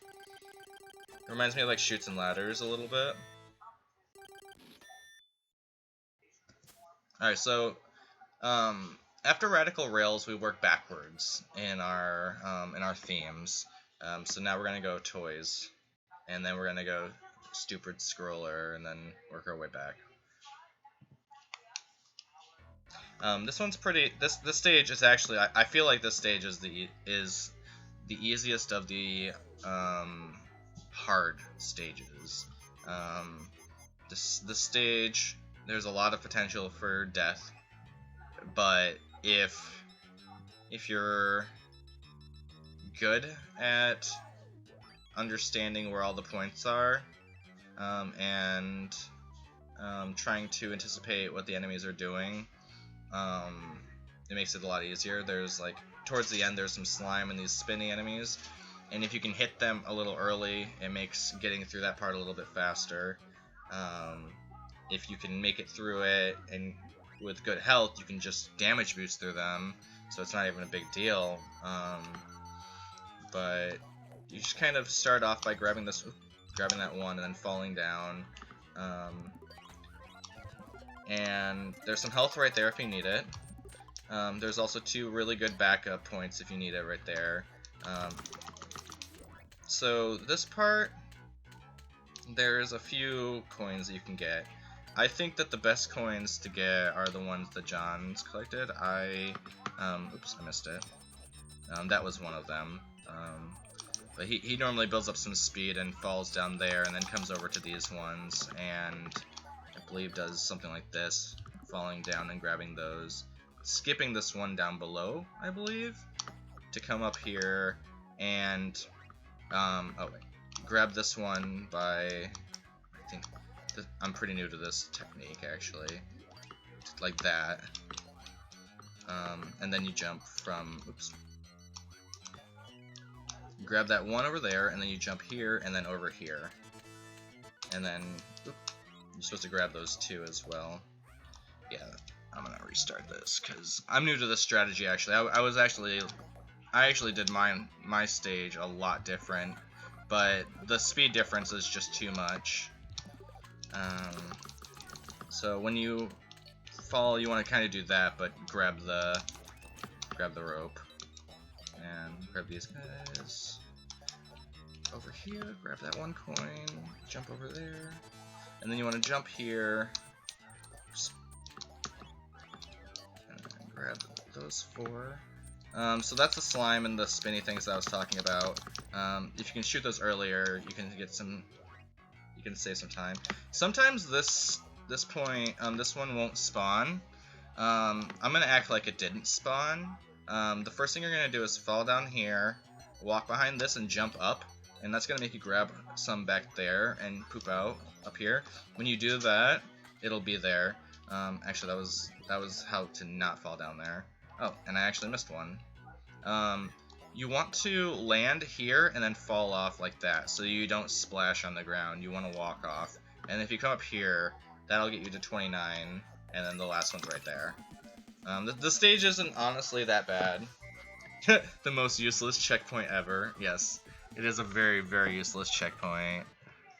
It reminds me of like Chutes and Ladders a little bit. Alright, so after Radical Rails, we work backwards in our themes. So now we're gonna go toys, and then we're gonna go stupid scroller, and then work our way back. This one's pretty. This stage is actually. I feel like this stage is the easiest of the hard stages. This stage, there's a lot of potential for death, but if you're good at understanding where all the points are, and trying to anticipate what the enemies are doing, it makes it a lot easier. There's like towards the end there's some slime and these spinny enemies, and if you can hit them a little early, it makes getting through that part a little bit faster. If you can make it through it and with good health, you can just damage boost through them, so it's not even a big deal. But you just kind of start off by grabbing that one and then falling down. And there's some health right there if you need it. There's also 2 really good backup points if you need it right there. So this part, there's a few coins that you can get. I think that the best coins to get are the ones that John's collected. Oops, I missed it. That was one of them. But he normally builds up some speed and falls down there and then comes over to these ones and I believe does something like this, falling down and grabbing those. Skipping this one down below, I believe, to come up here and grab this one by, I think, I'm pretty new to this technique actually, like that, and then you jump from, oops, grab that one over there, and then you jump here and then over here, and then you're supposed to grab those 2 as well. Yeah, I'm gonna restart this because I'm new to this strategy actually. I actually did my stage a lot different, but the speed difference is just too much. So when you fall, you want to kind of do that, but grab the rope and grab these guys over here. Grab that 1 coin, jump over there, and then you want to jump here. And grab those 4. So that's the slime and the spinny things that I was talking about. If you can shoot those earlier, you can get some. You can save some time. Sometimes this point, this one won't spawn. I'm gonna act like it didn't spawn. The first thing you're gonna do is fall down here, walk behind this, and jump up, and that's gonna make you grab some back there and poop out up here. When you do that, it'll be there. Actually, that was how to not fall down there. Oh, and I actually missed one. You want to land here and then fall off like that, so you don't splash on the ground. You want to walk off. And if you come up here, that'll get you to 29, and then the last one's right there. The stage isn't honestly that bad. The most useless checkpoint ever. Yes, it is a very, very useless checkpoint.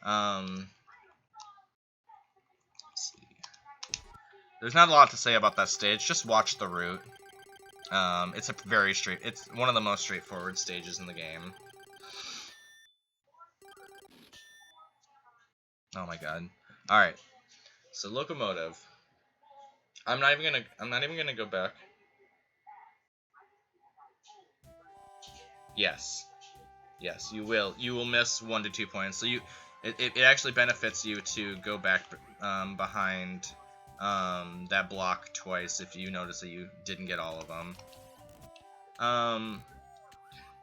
Let's see. There's not a lot to say about that stage. Just watch the route. It's one of the most straightforward stages in the game. Oh my god. Alright. So locomotive. I'm not even gonna go back. Yes. Yes, you will. You will miss 1 to 2 points. So it actually benefits you to go back behind that block twice if you notice that you didn't get all of them.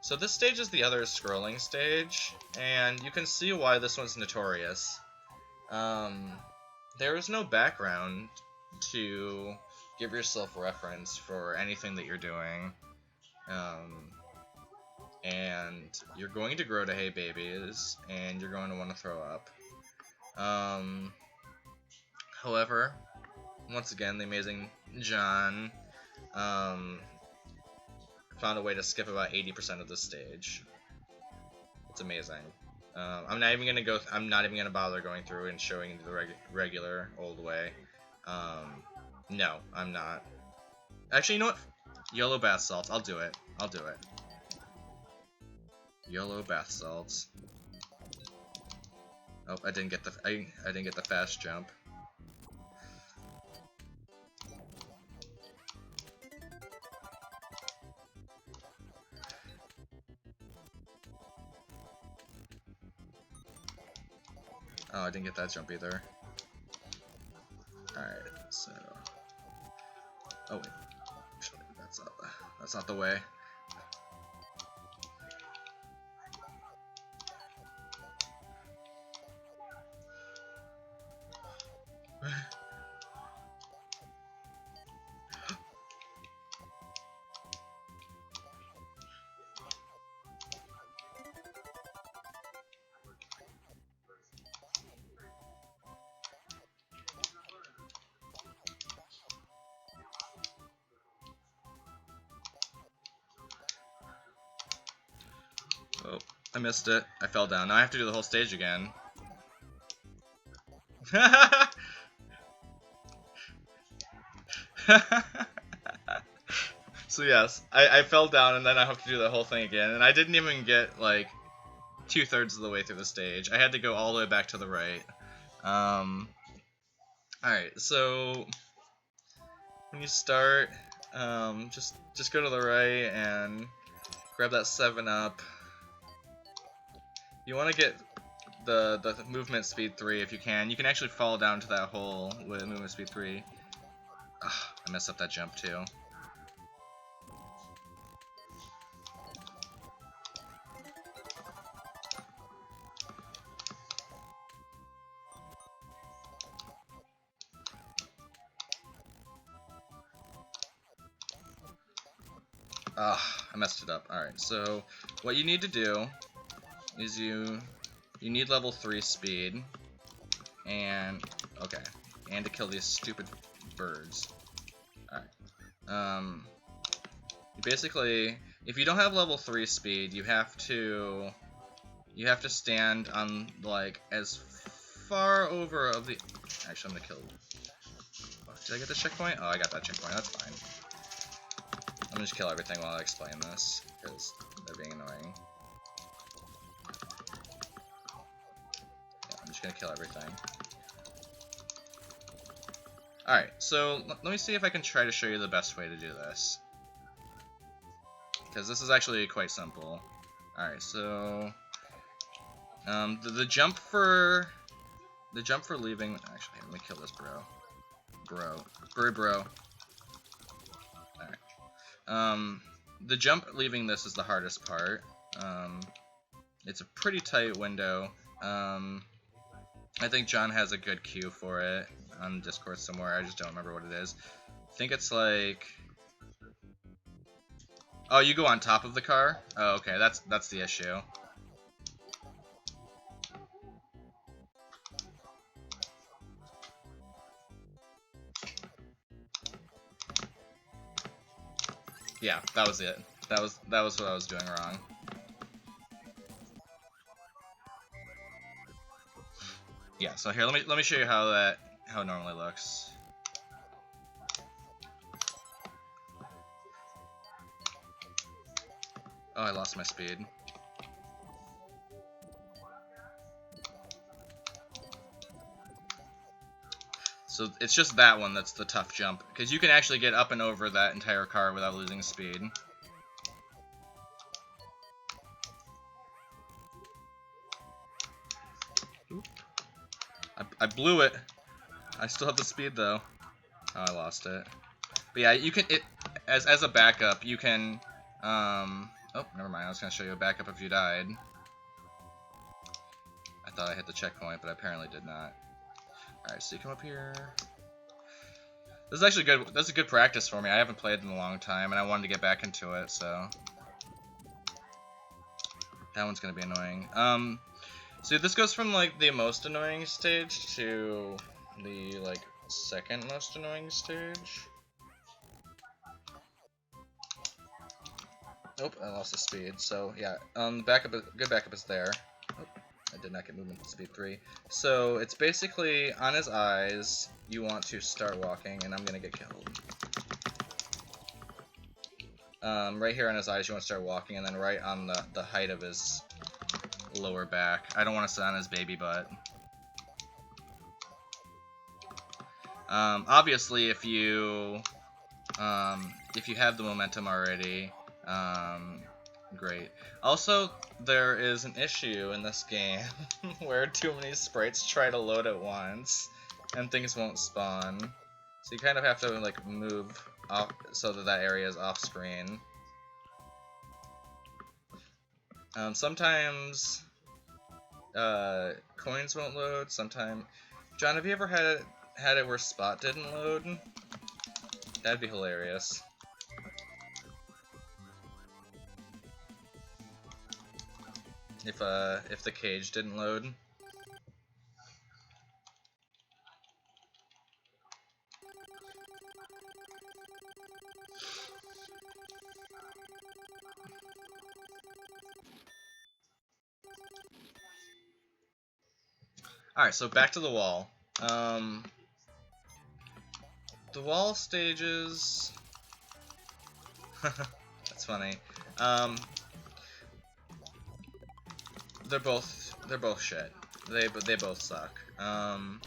So this stage is the other scrolling stage, and you can see why this one's notorious. There is no background to give yourself reference for anything that you're doing. And you're going to grow to hate babies, and you're going to want to throw up. However, once again, the amazing John found a way to skip about 80% of the stage. It's amazing. I'm not even gonna bother going through and showing you the regular old way. No, I'm not. Actually, you know what? Yellow bath salts. I'll do it. I'll do it. Yellow bath salts. Oh, I didn't get the fast jump. Oh, I didn't get that jump either. Alright, so... Oh wait, actually, that's not the way. Oh, I missed it. I fell down. Now I have to do the whole stage again. So yes, I fell down and then I have to do the whole thing again. And I didn't even get, like, 2/3 of the way through the stage. I had to go all the way back to the right. Alright, so... when you start, just go to the right and grab that 7-Up. You want to get the movement speed 3 if you can. You can actually fall down to that hole with movement speed 3. Ugh, I messed up that jump too. Ugh, I messed it up. Alright, so what you need to do is you need level 3 speed, and okay, and to kill these stupid birds. Alright, you basically, if you don't have level 3 speed, you have to stand on, like, as far over of the, actually I'm gonna kill, oh, did I get the checkpoint? Oh, I got that checkpoint, that's fine. I'm gonna just kill everything while I explain this, because they're being annoying. I'm just gonna kill everything. Alright, so let me see if I can try to show you the best way to do this. Because this is actually quite simple. Alright, so the jump for leaving. Actually, let me kill this bro. Bro. Alright. The jump leaving this is the hardest part. It's a pretty tight window. I think John has a good cue for it on Discord somewhere. I just don't remember what it is. I think it's like. Oh, you go on top of the car? Oh, okay, that's the issue. Yeah, that was it. That was what I was doing wrong. Yeah, so here let me show you how it normally looks. Oh, I lost my speed. So it's just that one that's the tough jump, because you can actually get up and over that entire car without losing speed. I blew it. I still have the speed though. Oh, I lost it. But yeah, you can as a backup. You can. Oh, never mind. I was gonna show you a backup if you died. I thought I hit the checkpoint, but I apparently did not. Alright, so you come up here. This is actually good. That's a good practice for me. I haven't played in a long time, and I wanted to get back into it, so that one's gonna be annoying. So this goes from like the most annoying stage to the like second most annoying stage. Nope, I lost the speed. So yeah, good backup is there. Oh, I did not get movement speed 3. So it's basically on his eyes. You want to start walking, and I'm gonna get killed. Right here on his eyes, you want to start walking, and then right on the height of his lower back. I don't want to sit on his baby butt. Obviously, if you have the momentum already, great. Also, there is an issue in this game where too many sprites try to load at once, and things won't spawn. So you kind of have to like move off so that area is off screen. Sometimes coins won't load. Sometimes, John, have you ever had it where spot didn't load? That'd be hilarious. If the cage didn't load. Alright, so back to the wall. The wall stages. That's funny. They're both shit. They both suck. I'm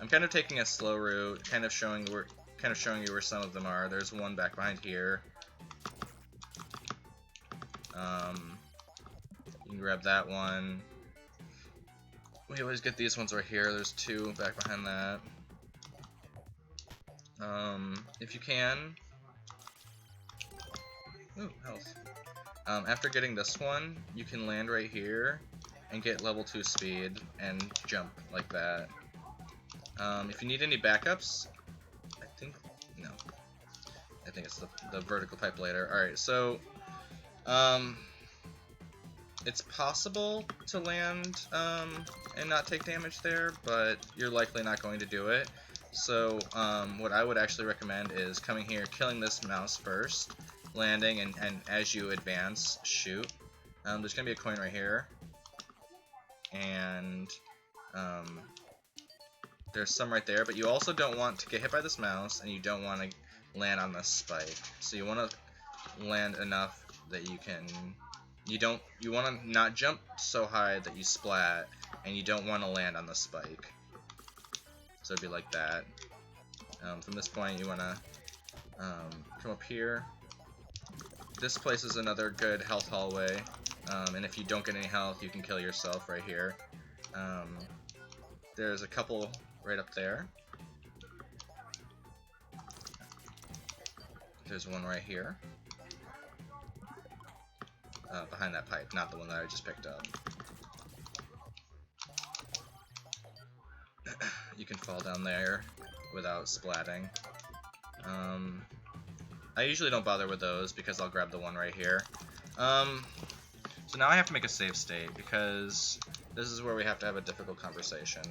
kind of taking a slow route, kind of showing you where some of them are. There's one back behind here. You can grab that one. We always get these ones right here. There's two back behind that. If you can. Ooh, health. After getting this one, you can land right here and get level 2 speed and jump like that. If you need any backups, I think it's the vertical pipe later. Alright, so it's possible to land and not take damage there, but you're likely not going to do it. So what I would actually recommend is coming here, killing this mouse first, landing, and as you advance, shoot. There's going to be a coin right here, and there's some right there, but you also don't want to get hit by this mouse, and you don't want to land on this spike. So you want to land enough that you can... You want to not jump so high that you splat, and you don't want to land on the spike. So it'd be like that. From this point, you want to come up here. This place is another good health hallway. And if you don't get any health, you can kill yourself right here. There's a couple right up there. There's one right here. Behind that pipe, not the one that I just picked up. You can fall down there without splatting. I usually don't bother with those because I'll grab the one right here. So now I have to make a save state because this is where we have to have a difficult conversation,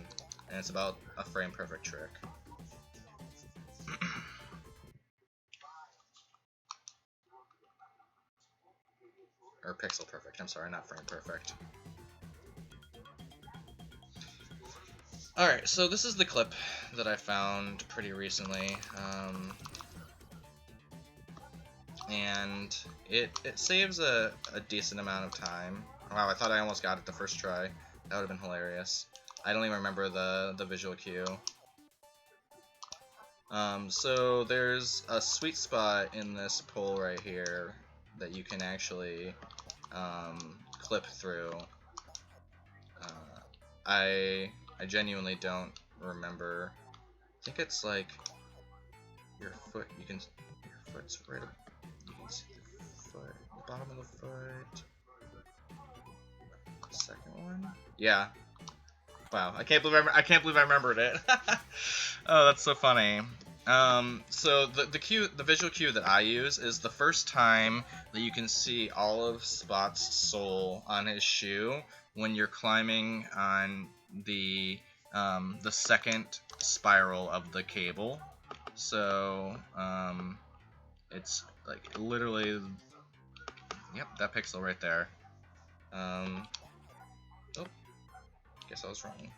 and it's about a frame perfect trick. Or pixel perfect, I'm sorry, not frame perfect. Alright, so this is the clip that I found pretty recently. And it saves a decent amount of time. Wow, I thought I almost got it the first try. That would have been hilarious. I don't even remember the visual cue. So there's a sweet spot in this pole right here that you can actually clip through. I genuinely don't remember. I think it's like your foot. Your foot's right up. You can see the foot, the bottom of the foot. The second one. Yeah. Wow. I can't believe I remembered it. Oh, that's so funny. So the visual cue that I use is the first time that you can see all of Spot's soul on his shoe when you're climbing on the second spiral of the cable. So it's like literally, yep, that pixel right there. Oh, guess I was wrong.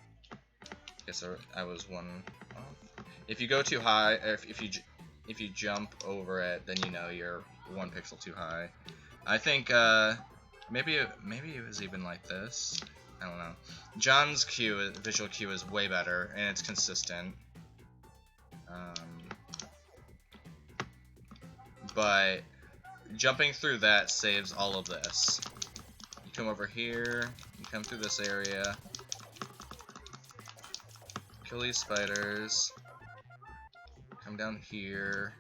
Guess I was one off. If you go too high, if you jump over it, then you know you're 1 pixel too high. I think maybe it was even like this. I don't know. John's visual cue is way better and it's consistent. But jumping through that saves all of this. You come over here, you come through this area, kill these spiders, come down here,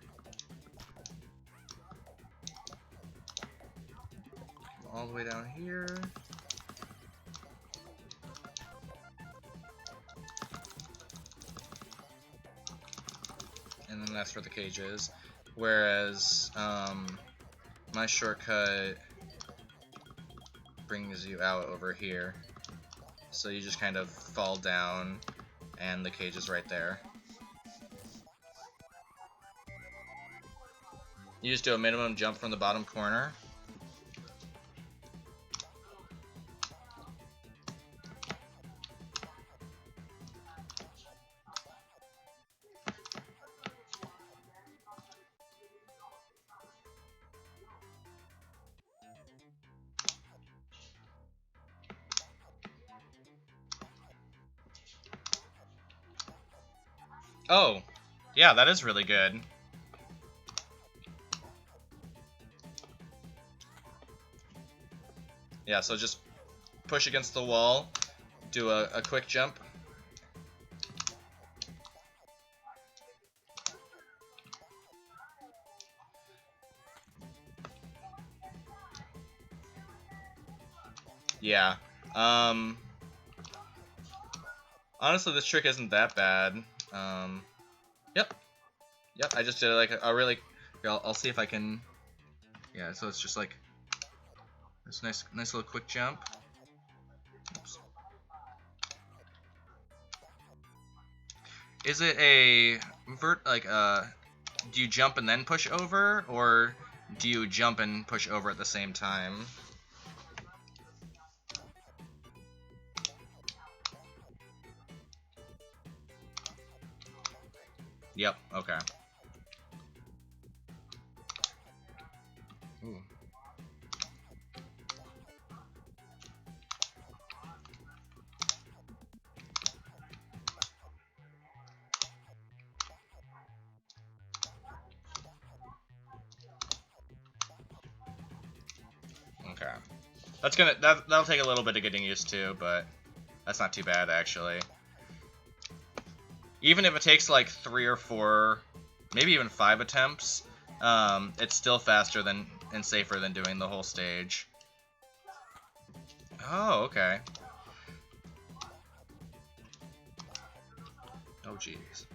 come all the way down here, and then that's where the cage is. Whereas my shortcut brings you out over here, so you just kind of fall down and the cage is right there. You just do a minimum jump from the bottom corner. Oh, yeah, that is really good. Yeah, so just push against the wall, do a quick jump. Yeah. Honestly, this trick isn't that bad. Yep, I just did like a really... Here, I'll see if I can... Yeah, so it's just like this nice little quick jump. Oops. Is it a do you jump and then push over, or do you jump and push over at the same time? Yep, okay. Ooh. Okay. That'll take a little bit of getting used to, but that's not too bad actually. Even if it takes like 3 or 4, maybe even 5 attempts, it's still faster than and safer than doing the whole stage. Oh, okay. Oh, jeez.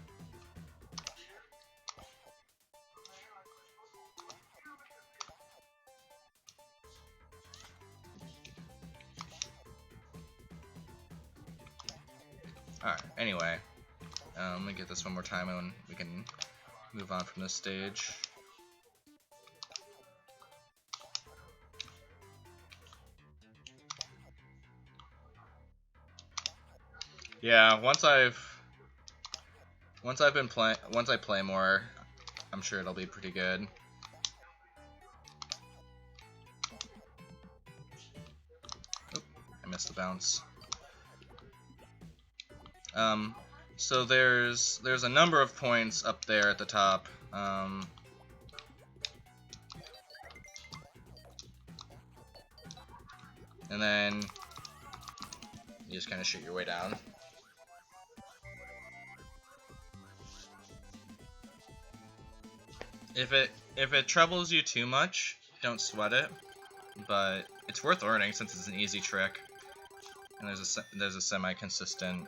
Alright, anyway. Let me get this one more time and we can move on from this stage. Yeah, once I play more, I'm sure it'll be pretty good. Oop, I missed the bounce. So there's a number of points up there at the top. And then you just kind of shoot your way down. If it troubles you too much, don't sweat it. But it's worth learning since it's an easy trick, and there's a semi-consistent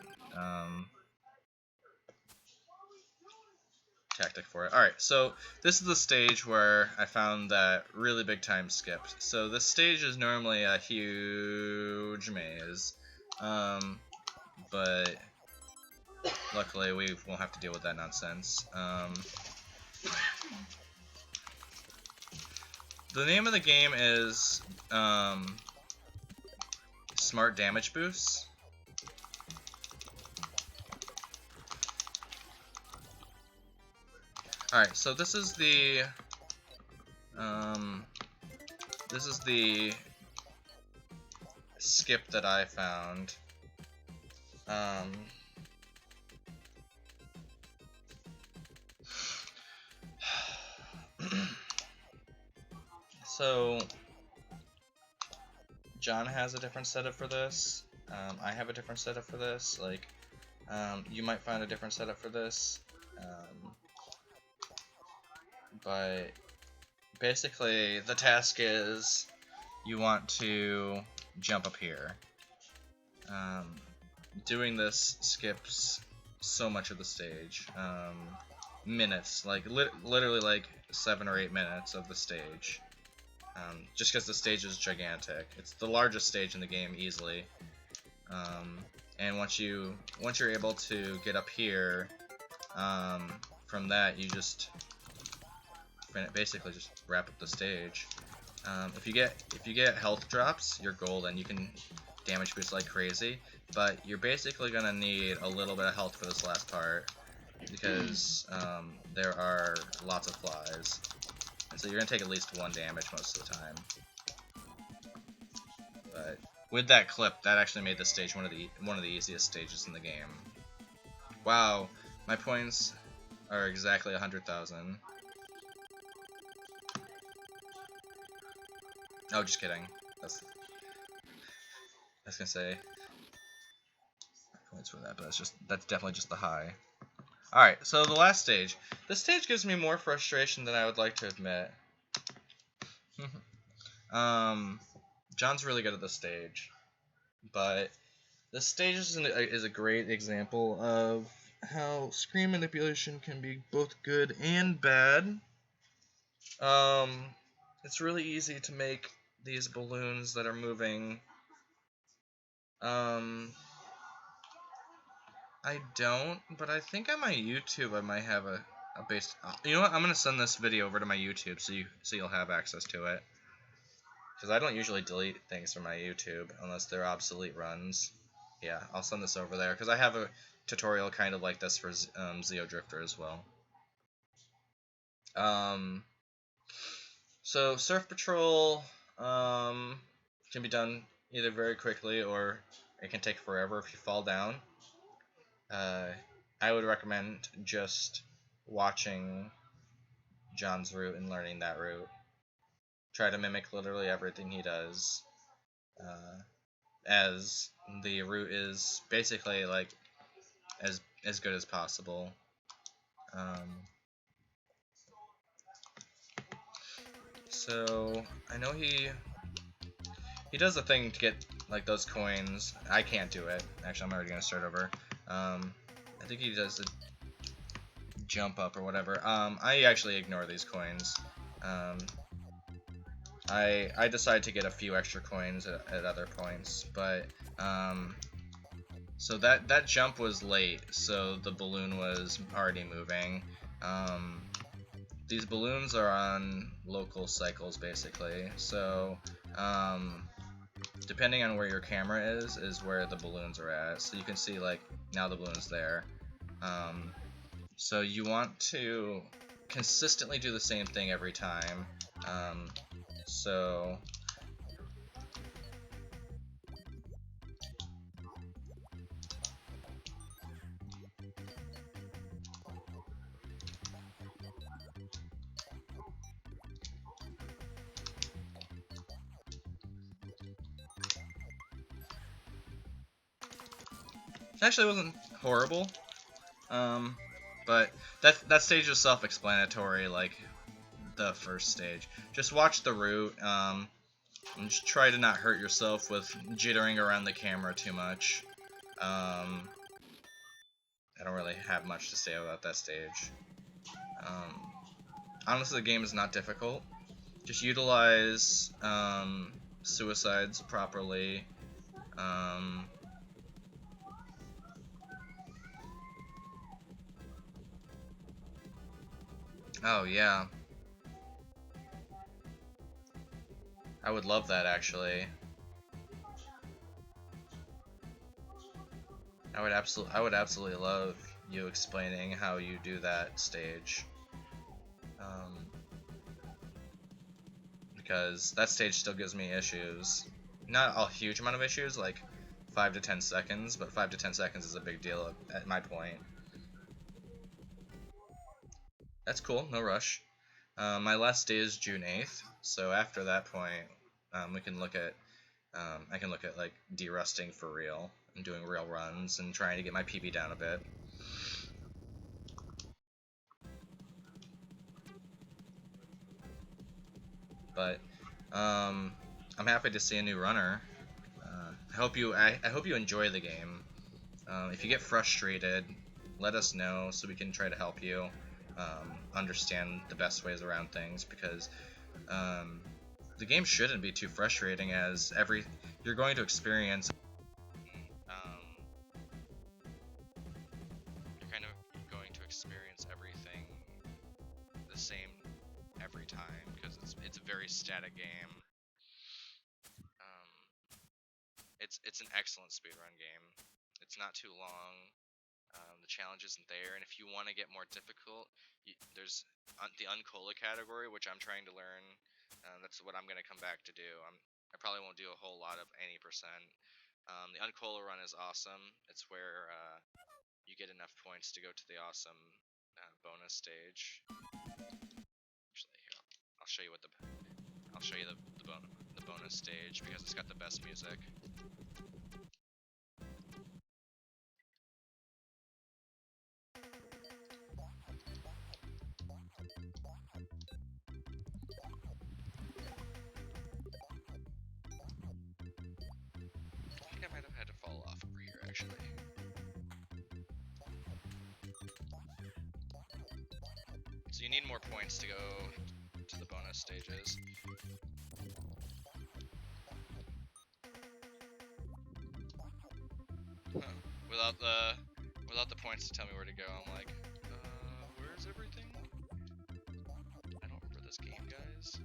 tactic for it. Alright, so this is the stage where I found that really big time skip. So this stage is normally a huge maze, but luckily we won't have to deal with that nonsense. The name of the game is Smart Damage Boosts. Alright, so this is the skip that I found. So John has a different setup for this. I have a different setup for this. Like, you might find a different setup for this. But basically, the task is you want to jump up here. Doing this skips so much of the stage. Minutes, like literally like 7 or 8 minutes of the stage. Just because the stage is gigantic. It's the largest stage in the game easily. And once you're able to get up here, from that you just basically just wrap up the stage. If you get health drops, you're golden. You can damage boost like crazy, but you're basically gonna need a little bit of health for this last part because there are lots of flies. So you're gonna take at least 1 damage most of the time. But with that clip, that actually made this stage one of the easiest stages in the game. Wow, my points are exactly 100,000. Oh, just kidding. I was gonna say points for that, but that's definitely just the high. Alright, so the last stage. This stage gives me more frustration than I would like to admit. John's really good at this stage, but this stage is a great example of how screen manipulation can be both good and bad. It's really easy to make these balloons that are moving. I don't, but I think on my YouTube I might have a base. You know what? I'm gonna send this video over to my YouTube so you'll have access to it. Because I don't usually delete things from my YouTube unless they're obsolete runs. Yeah, I'll send this over there because I have a tutorial kind of like this for Xeodrifter as well. So Surf Patrol can be done either very quickly or it can take forever if you fall down. I would recommend just watching John's route and learning that route. Try to mimic literally everything he does. as the route is basically like as good as possible. So I know he does a thing to get like those coins. I can't do it. Actually, I'm already gonna start over. I think he does a jump up or whatever. I actually ignore these coins. I decide to get a few extra coins at other points, but so that jump was late, so the balloon was already moving. These balloons are on local cycles basically, so depending on where your camera is where the balloons are at. So you can see like now the balloon's there. So you want to consistently do the same thing every time. So it actually wasn't horrible. But that stage is self-explanatory, like the first stage. Just watch the route, and just try to not hurt yourself with jittering around the camera too much. I don't really have much to say about that stage. Honestly, the game is not difficult. Just utilize suicides properly. Oh yeah, I would love that actually. I would absolutely love you explaining how you do that stage. Because that stage still gives me issues. Not a huge amount of issues, like 5 to 10 seconds, but 5 to 10 seconds is a big deal at my point. That's cool, no rush. My last day is June 8th, so after that point, we can look at I can look at like derusting for real and doing real runs and trying to get my PB down a bit. But I'm happy to see a new runner. I hope you enjoy the game. If you get frustrated, let us know so we can try to help you understand the best ways around things, because the game shouldn't be too frustrating, as you're going to experience everything the same every time, because it's a very static game. It's an excellent speedrun game. It's not too long. The challenge isn't there, and if you want to get more difficult, there's the Uncola category, which I'm trying to learn. That's what I'm going to come back to do. I probably won't do a whole lot of any percent. The Uncola run is awesome. It's where you get enough points to go to the awesome bonus stage. Actually, here, I'll show you the bonus stage, because it's got the best music. I think I might have had to fall off over here actually. So you need more points to go to the bonus stages. Huh. Without the points to tell me where to go, I'm like, where's everything? I don't remember this game, guys.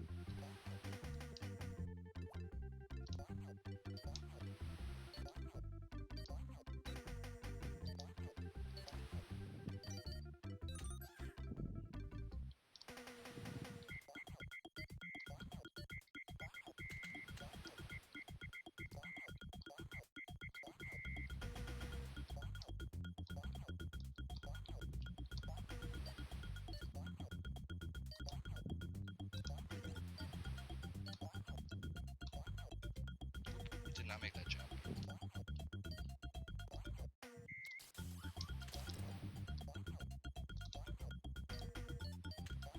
actually not make that jump.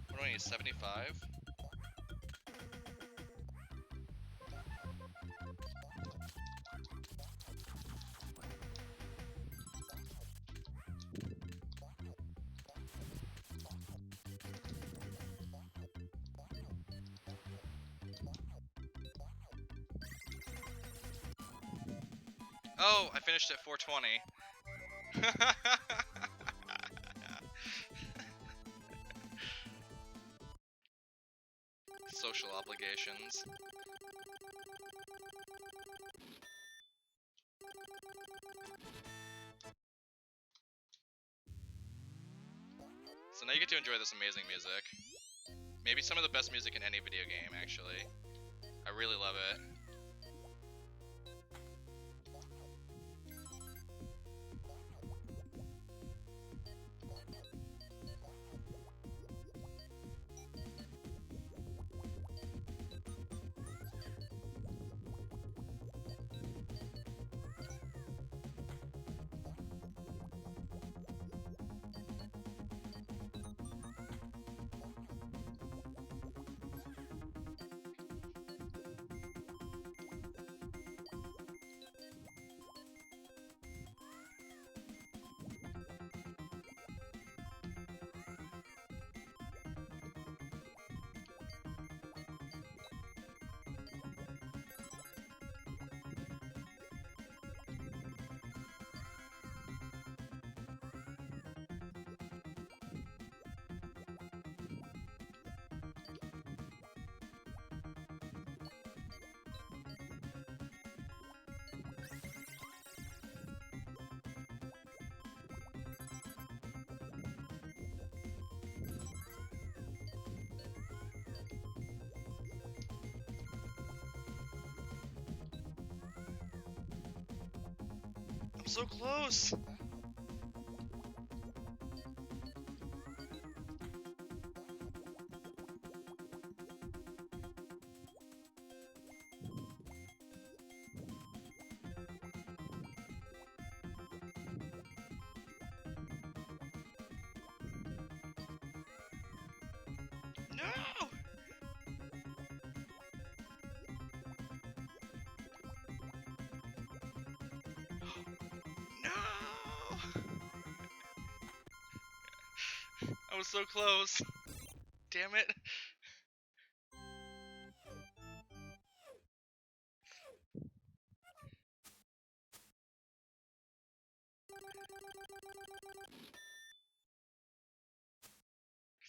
What do I need, 75? Oh, I finished at 420. Social obligations. So now you get to enjoy this amazing music. Maybe some of the best music in any video game, actually. I really love it. I'm so close! No! No! I was so close. Damn it.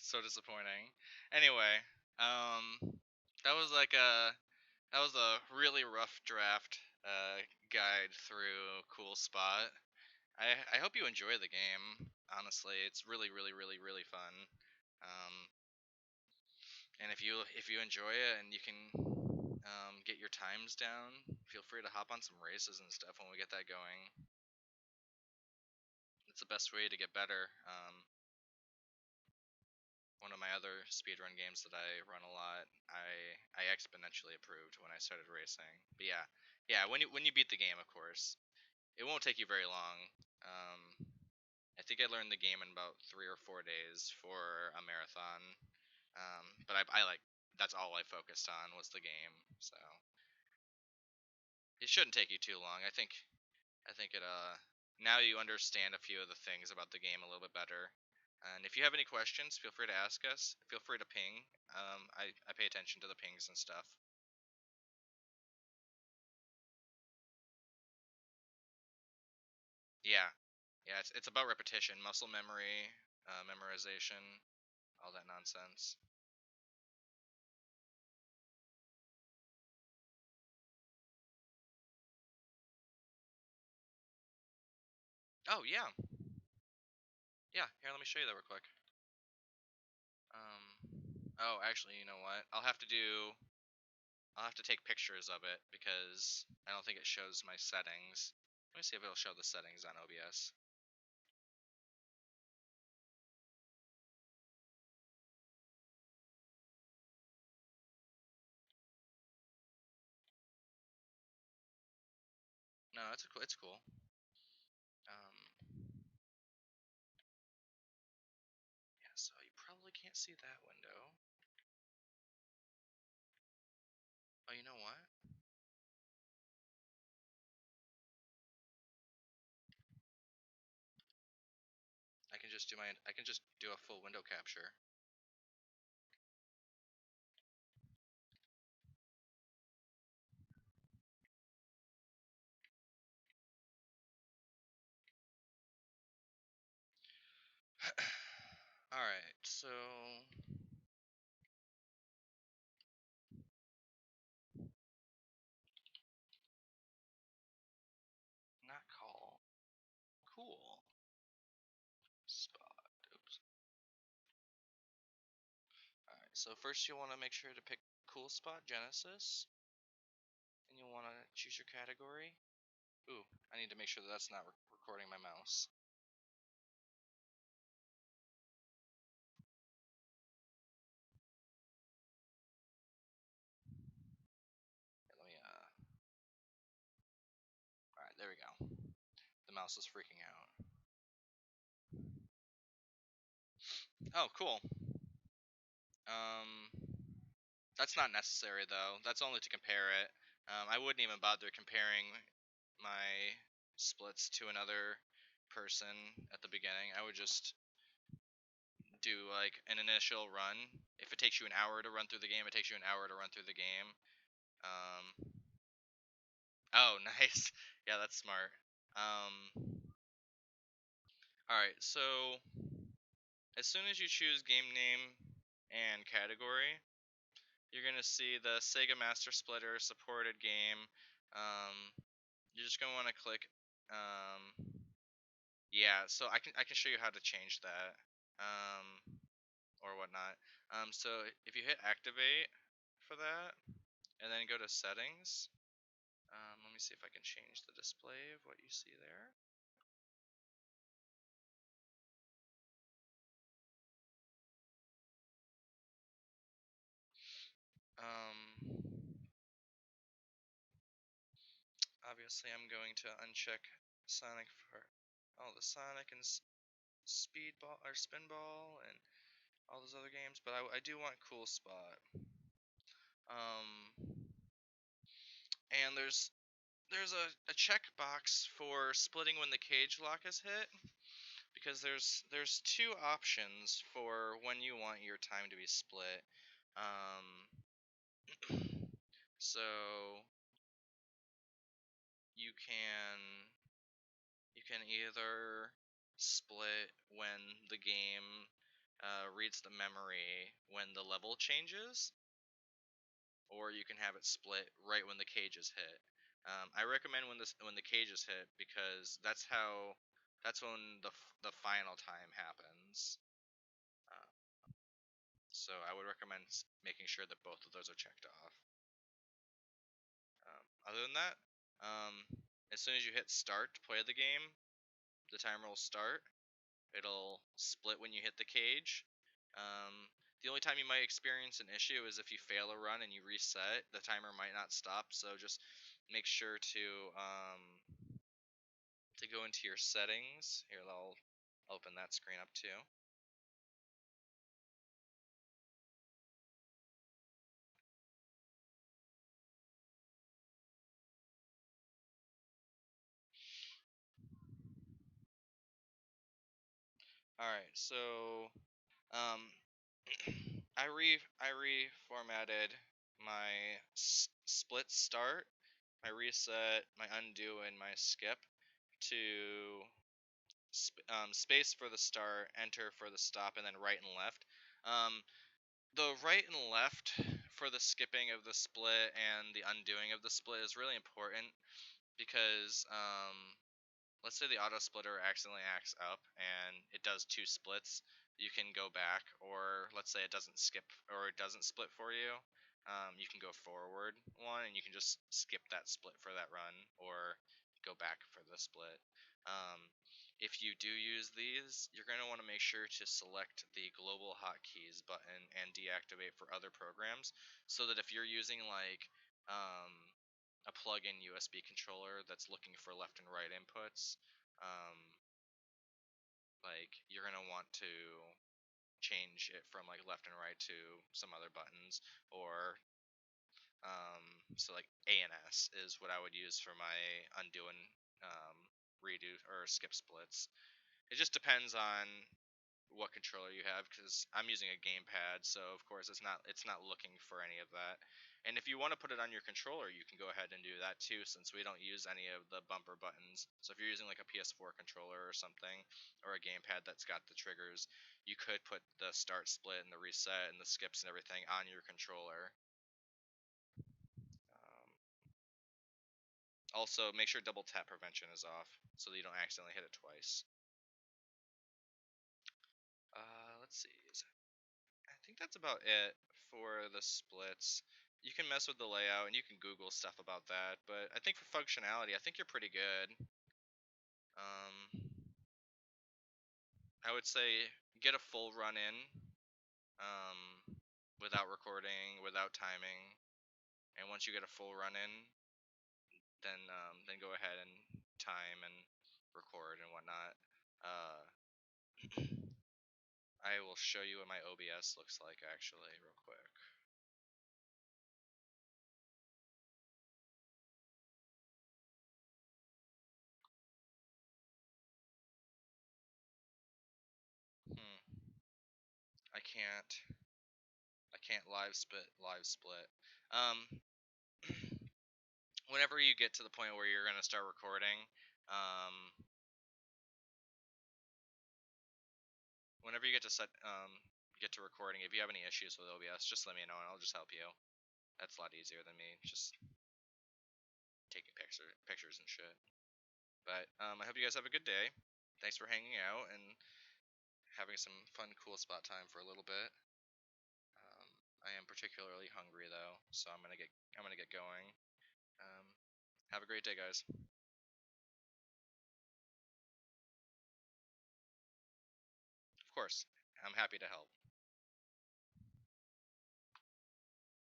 So disappointing. Anyway, that was like that was a really rough draft guide through Cool Spot. I hope you enjoy the game. Honestly, it's really really fun. Um, and if you enjoy it and you can get your times down, feel free to hop on some races and stuff when we get that going. It's the best way to get better. One of my other speedrun games that I run a lot, I exponentially improved when I started racing. But yeah, when you beat the game, of course, it won't take you very long. I think I learned the game in about 3 or 4 days for a marathon. But I like that's all I focused on was the game, so it shouldn't take you too long. I think it now you understand a few of the things about the game a little bit better. And if you have any questions, feel free to ask us. Feel free to ping. I pay attention to the pings and stuff. Yeah, yeah. It's about repetition, muscle memory, memorization, all that nonsense. Oh yeah, yeah. Here, let me show you that real quick. Oh, actually, you know what? I'll have to take pictures of it because I don't think it shows my settings. Let me see if it'll show the settings on OBS. No, it's cool. Yeah, so you probably can't see that window. Oh, you know what? I can just do a full window capture. Alright, so not call. Cool. Spot. Oops. Alright, so first you want to make sure to pick Cool Spot Genesis. And you want to choose your category. Ooh, I need to make sure that that's not recording my mouse. Here, let me, Alright, there we go. The mouse is freaking out. Oh, cool. That's not necessary though. That's only to compare it. I wouldn't even bother comparing my splits to another person at the beginning. I would just do like an initial run. If it takes you an hour to run through the game, it takes you an hour to run through the game. Oh, nice. Yeah, that's smart. All right, so as soon as you choose game name and category, you're gonna see the Sega Master Splitter supported game. You're just gonna want to click. Yeah, so I can show you how to change that, or whatnot. So if you hit activate for that, and then go to settings. Let me see if I can change the display of what you see there. Obviously I'm going to uncheck Sonic for all the Sonic and Speedball or Spinball and all those other games, but I do want Cool Spot. And there's a checkbox for splitting when the cage lock is hit, because there's two options for when you want your time to be split. So you can either split when the game reads the memory when the level changes, or you can have it split right when the cage is hit. I recommend when the cage is hit, because that's when the final time happens. So I would recommend making sure that both of those are checked off. Other than that, as soon as you hit start to play the game, the timer will start. It'll split when you hit the cage. The only time you might experience an issue is if you fail a run and you reset. The timer might not stop, so just make sure to go into your settings. Here, I'll open that screen up too. All right, so I reformatted my split start, my reset, my undo, and my skip to space for the start, enter for the stop, and then right and left. The right and left for the skipping of the split and the undoing of the split is really important, because let's say the auto splitter accidentally acts up and it does two splits, you can go back, or let's say it doesn't skip or it doesn't split for you, you can go forward one and you can just skip that split for that run, or go back for the split. If you do use these, you're going to want to make sure to select the global hotkeys button and deactivate for other programs, so that if you're using like a plug-in USB controller that's looking for left and right inputs, like you're gonna want to change it from like left and right to some other buttons, or so like A and S is what I would use for my undo and redo or skip splits. It just depends on what controller you have, because I'm using a gamepad, so of course it's not looking for any of that. And if you want to put it on your controller, you can go ahead and do that too, since we don't use any of the bumper buttons. So if you're using like a PS4 controller or something, or a gamepad that's got the triggers, you could put the start split and the reset and the skips and everything on your controller. Also, make sure double tap prevention is off so that you don't accidentally hit it twice. Let's see. I think that's about it for the splits. You can mess with the layout and you can Google stuff about that, but I think for functionality, I think you're pretty good. I would say get a full run in, without recording, without timing, and once you get a full run in, then go ahead and time and record and whatnot. I will show you what my OBS looks like actually real quick. I can't live split. Whenever you get to the point where you're gonna start recording, whenever you get to recording, if you have any issues with OBS, just let me know and I'll just help you. That's a lot easier than me just taking pictures and shit. But I hope you guys have a good day. Thanks for hanging out and having some fun, cool spot time for a little bit. I am particularly hungry though, so I'm gonna get going. Have a great day, guys. Of course, I'm happy to help.